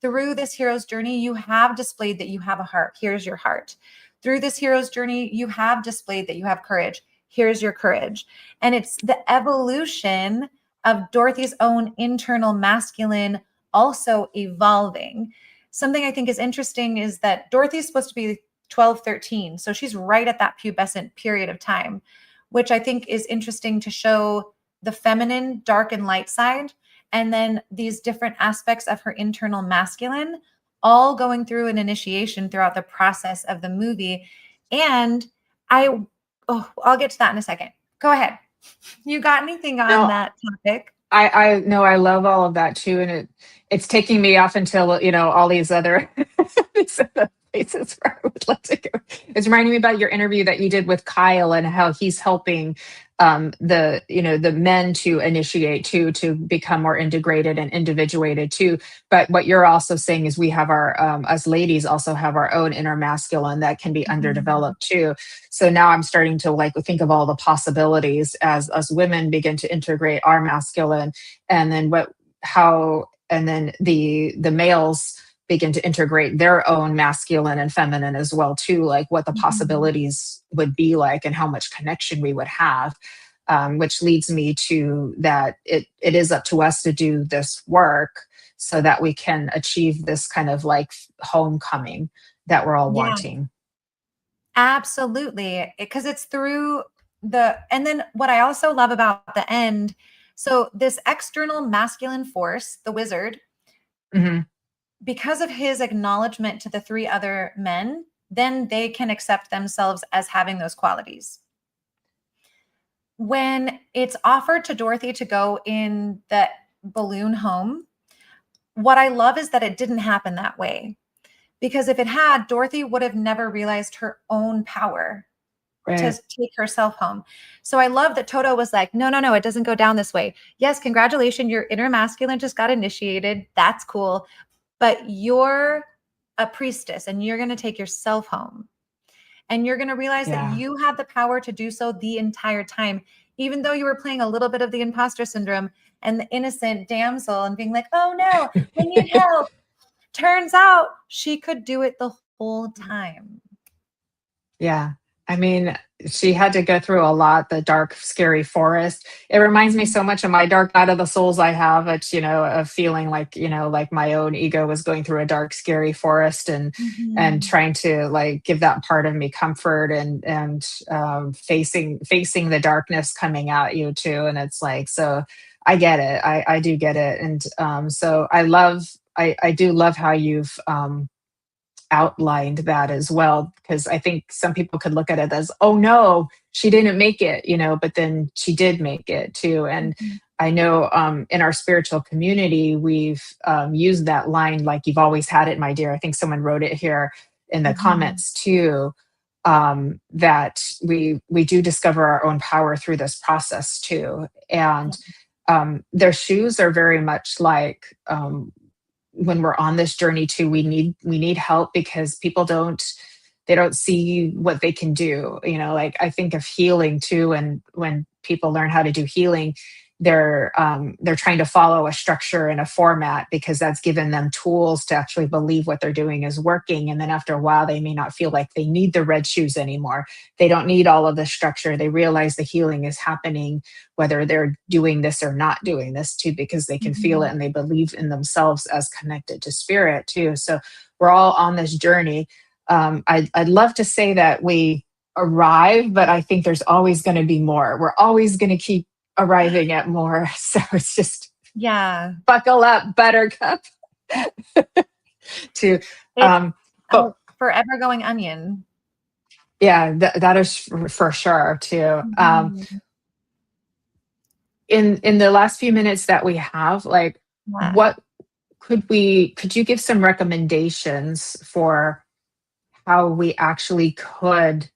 Through this hero's journey, you have displayed that you have a heart. Here's your heart. Through this hero's journey, you have displayed that you have courage. Here's your courage. And it's the evolution of Dorothy's own internal masculine also evolving. Something I think is interesting is that Dorothy's supposed to be 12, 13. So she's right at that pubescent period of time, which I think is interesting to show the feminine, dark and light side, and then these different aspects of her internal masculine, all going through an initiation throughout the process of the movie. And I'll get to that in a second. Go ahead. You got anything on that topic? I know, I love all of that too, and it's taking me off until all these other places where I would love to go. It's reminding me about your interview that you did with Kyle and how he's helping the men to initiate to become more integrated and individuated too. But what you're also saying is we have our us ladies also have our own inner masculine that can be underdeveloped too. So now I'm starting to think of all the possibilities as us women begin to integrate our masculine, and then the males begin to integrate their own masculine and feminine as well too, like what the possibilities would be like and how much connection we would have, which leads me to that it is up to us to do this work so that we can achieve this kind of homecoming that we're all wanting. Absolutely. Because it's through and then what I also love about the end, so this external masculine force, the wizard, because of his acknowledgement to the three other men, then they can accept themselves as having those qualities. When it's offered to Dorothy to go in the balloon home, what I love is that it didn't happen that way. Because if it had, Dorothy would have never realized her own power to take herself home. So I love that Toto was like, no, it doesn't go down this way. Yes, congratulations, your inner masculine just got initiated. That's cool. But you're a priestess and you're going to take yourself home. And you're going to realize that you have the power to do so the entire time, even though you were playing a little bit of the imposter syndrome and the innocent damsel and being like, oh no, I need help. Turns out she could do it the whole time. Yeah. I mean, she had to go through a lot, the dark, scary forest. It reminds me so much of my dark night of the souls I have. It's, a feeling like my own ego was going through a dark, scary forest and trying to give that part of me comfort and facing the darkness coming at you too. And it's so I get it. I do get it. And so I do love how you've outlined that as well, because I think some people could look at it as, oh no, she didn't make it, but then she did make it too. And I know in our spiritual community, we've used that line, like you've always had it, my dear. I think someone wrote it here in the comments too, that we do discover our own power through this process too. And their shoes are very much like when we're on this journey too, we need help because people don't see what they can do. I think of healing too, and when people learn how to do healing, they're trying to follow a structure and a format because that's given them tools to actually believe what they're doing is working. And then after a while, they may not feel like they need the red shoes anymore. They don't need all of the structure. They realize the healing is happening, whether they're doing this or not doing this too, because they can feel it and they believe in themselves as connected to spirit too. So we're all on this journey. I'd love to say that we arrive, but I think there's always going to be more. We're always going to keep arriving at more. So it's just buckle up, buttercup. Forever going onion. Yeah, that is for sure too. In the last few minutes that we have, what could you give some recommendations for how we actually could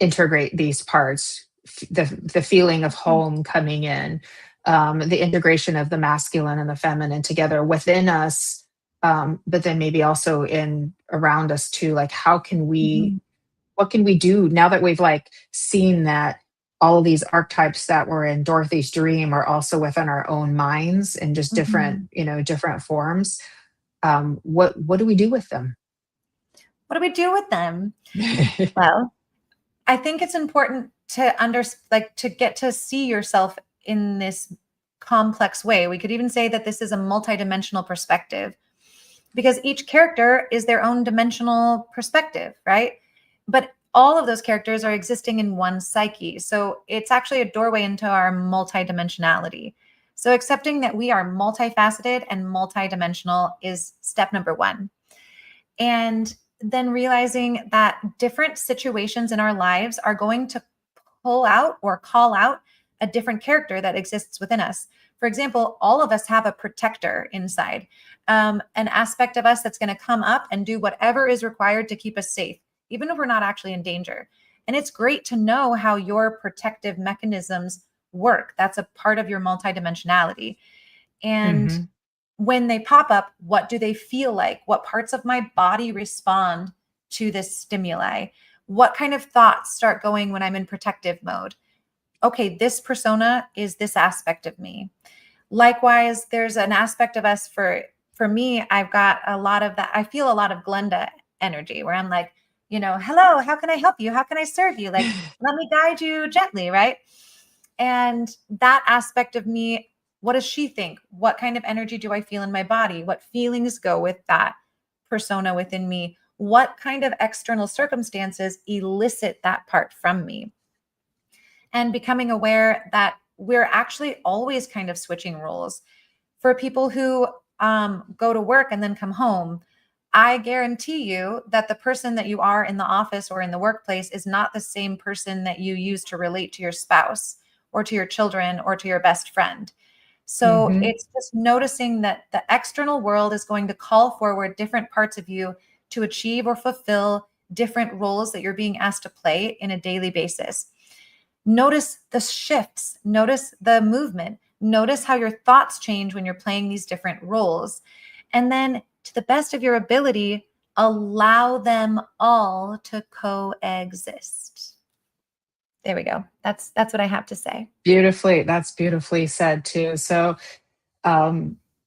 integrate these parts, the feeling of home coming in, the integration of the masculine and the feminine together within us, but then maybe also in around us too. How can we what can we do now that we've like seen that all of these archetypes that were in Dorothy's dream are also within our own minds in just different, different forms. What do we do with them? What do we do with them? Well, I think it's important to get to see yourself in this complex way. We could even say that this is a multidimensional perspective, because each character is their own dimensional perspective, right? But all of those characters are existing in one psyche. So it's actually a doorway into our multidimensionality. So accepting that we are multifaceted and multidimensional is step number one. And then realizing that different situations in our lives are going to pull out or call out a different character that exists within us. For example, all of us have a protector inside, an aspect of us that's going to come up and do whatever is required to keep us safe, even if we're not actually in danger. And it's great to know how your protective mechanisms work. That's a part of your multidimensionality. And when they pop up, what do they feel like? What parts of my body respond to this stimuli? What kind of thoughts start going when I'm in protective mode? Okay, this persona is this aspect of me. Likewise, there's an aspect of us for me, I've got a lot of that. I feel a lot of Glenda energy where I'm like, hello, how can I help you? How can I serve you? Like, let me guide you gently, right? And that aspect of me, what does she think? What kind of energy do I feel in my body? What feelings go with that persona within me? What kind of external circumstances elicit that part from me? And becoming aware that we're actually always kind of switching roles. For people who go to work and then come home, I guarantee you that the person that you are in the office or in the workplace is not the same person that you use to relate to your spouse or to your children or to your best friend. So it's just noticing that the external world is going to call forward different parts of you to achieve or fulfill different roles that you're being asked to play in a daily basis. Notice the shifts, notice the movement, notice how your thoughts change when you're playing these different roles. And then to the best of your ability, allow them all to coexist. There we go. That's what I have to say. That's beautifully said too. So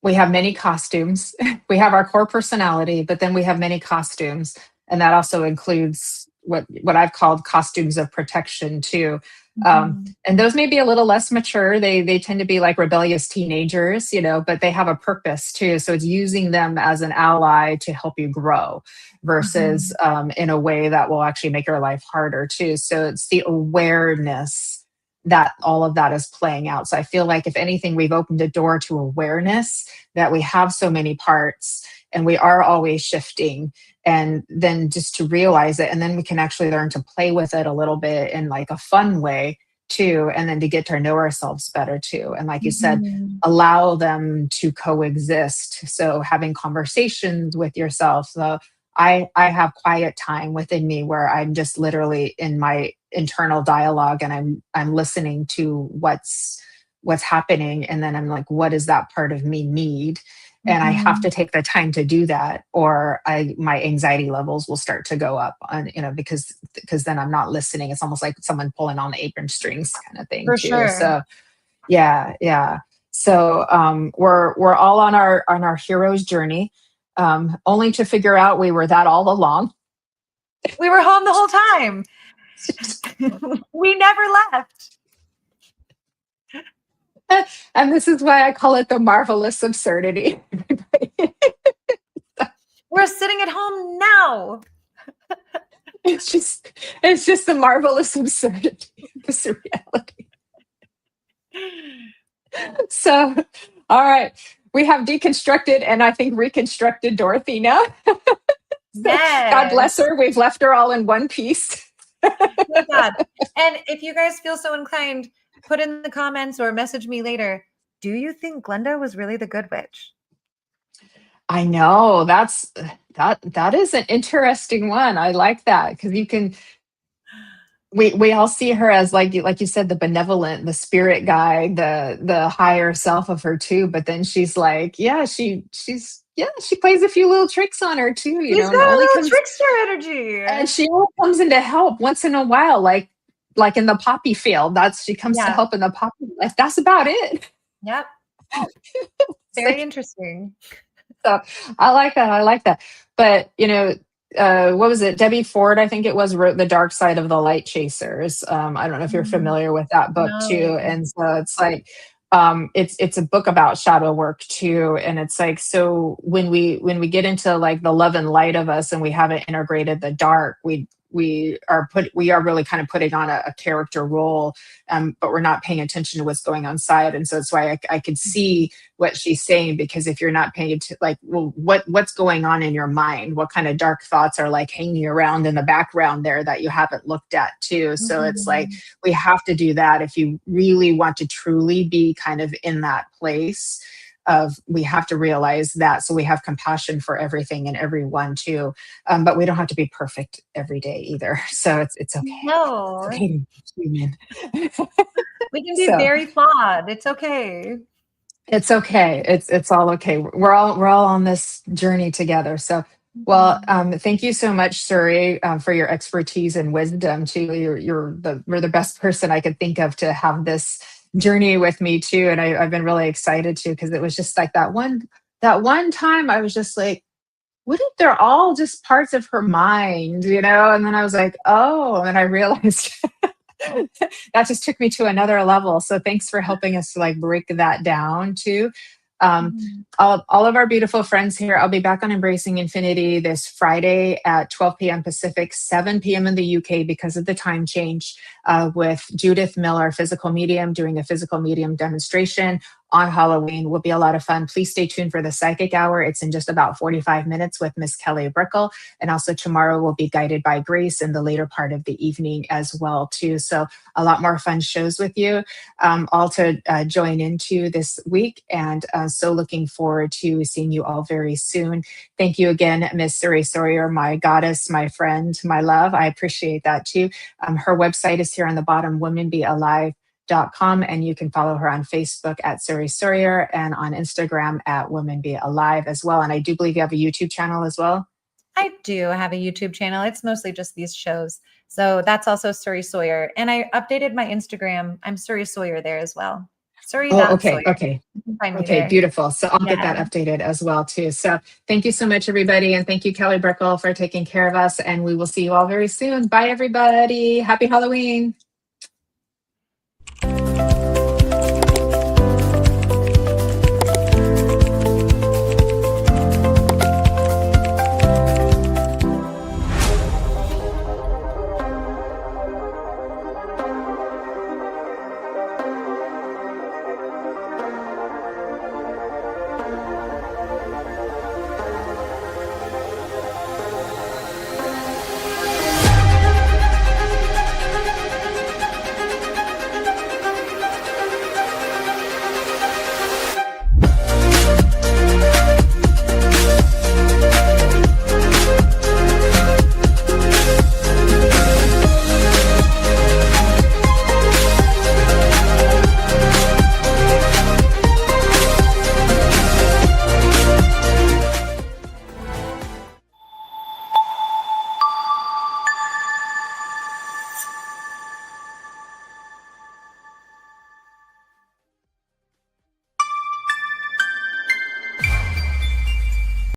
we have many costumes. We have our core personality, but then we have many costumes. And that also includes what I've called costumes of protection too. And those may be a little less mature. They tend to be like rebellious teenagers, but they have a purpose too. So it's using them as an ally to help you grow versus in a way that will actually make your life harder too. So it's the awareness that all of that is playing out. So I feel like if anything, we've opened a door to awareness that we have so many parts and we are always shifting. And then just to realize it, and then we can actually learn to play with it a little bit in like a fun way too, and then to get to know ourselves better too. And like you said, allow them to coexist. So having conversations with yourself. So I have quiet time within me where I'm just literally in my internal dialogue and I'm listening to what's happening, and then I'm like, what does that part of me need? And I have to take the time to do that, or my anxiety levels will start to go up on, because then I'm not listening. It's almost like someone pulling on the apron strings kind of thing. For too. sure. So yeah. So we're all on our hero's journey, only to figure out we were that all along. We were home the whole time. We never left. And this is why I call it the marvelous absurdity. We're sitting at home now. It's just the marvelous absurdity of this reality. So, all right. We have deconstructed and I think reconstructed Dorothy now. Yes. God bless her. We've left her all in one piece. Oh God. And if you guys feel so inclined, put in the comments or message me later. Do you think Glenda was really the good witch? I know that is an interesting one. I like that because you can. we all see her as like you said, the benevolent, the spirit guide, the higher self of her too. But then she's like, yeah, she plays a few little tricks on her too, She's and got a little trickster energy. and she only comes in to help once in a while, like in the poppy field. She comes to help in the poppy life. That's about it. Yep. Very interesting. So I like that. I like that. But what was it? Debbie Ford, I think it was, wrote The Dark Side of the Light Chasers. I don't know if you're familiar with that book too. And so it's like, it's a book about shadow work too. And it's like, so when we get into like the love and light of us and we haven't integrated the dark, we are really kind of putting on a character role, but we're not paying attention to what's going on inside. And so that's why I could see what she's saying, because if you're not paying attention, like, well, what's going on in your mind? What kind of dark thoughts are like hanging around in the background there that you haven't looked at too? So it's like, we have to do that if you really want to truly be kind of in that place of, we have to realize that, so we have compassion for everything and everyone too, but we don't have to be perfect every day either. So it's okay. No, it's okay to be human. We can be very flawed. It's okay. It's okay. It's all okay. We're all on this journey together. So, well, thank you so much, Suri, for your expertise and wisdom too. You're the best person I could think of to have this journey with me too. And I've been really excited too, because it was just like that one time I was just like, what if they're all just parts of her mind, And then I was like, oh, and then I realized that just took me to another level. So thanks for helping us to like break that down too. All of our beautiful friends here, I'll be back on Embracing Infinity this Friday at 12 p.m. Pacific, 7 p.m. in the UK because of the time change, with Judith Miller, physical medium, doing a physical medium demonstration on Halloween. Will be a lot of fun. Please stay tuned for the psychic hour. It's in just about 45 minutes with Miss Kelly Brickle. And also tomorrow we'll be guided by Grace in the later part of the evening as well too. So a lot more fun shows with you, all to join into this week. And so looking forward to seeing you all very soon. Thank you again, Miss Suri Sawyer, my goddess, my friend, my love. I appreciate that too. Her website is here on the bottom, womenbealive.com, and you can follow her on Facebook at Suri Sawyer and on Instagram at Women Be Alive as well. And I do believe you have a YouTube channel as well. I do have a YouTube channel. It's mostly just these shows. So that's also Suri Sawyer. And I updated my Instagram. I'm Suri Sawyer there as well. Suri. Oh, okay. Sawyer. Okay. Okay. Beautiful. So I'll get that updated as well too. So thank you so much, everybody. And thank you, Kelly Brickle, for taking care of us. And we will see you all very soon. Bye, everybody. Happy Halloween.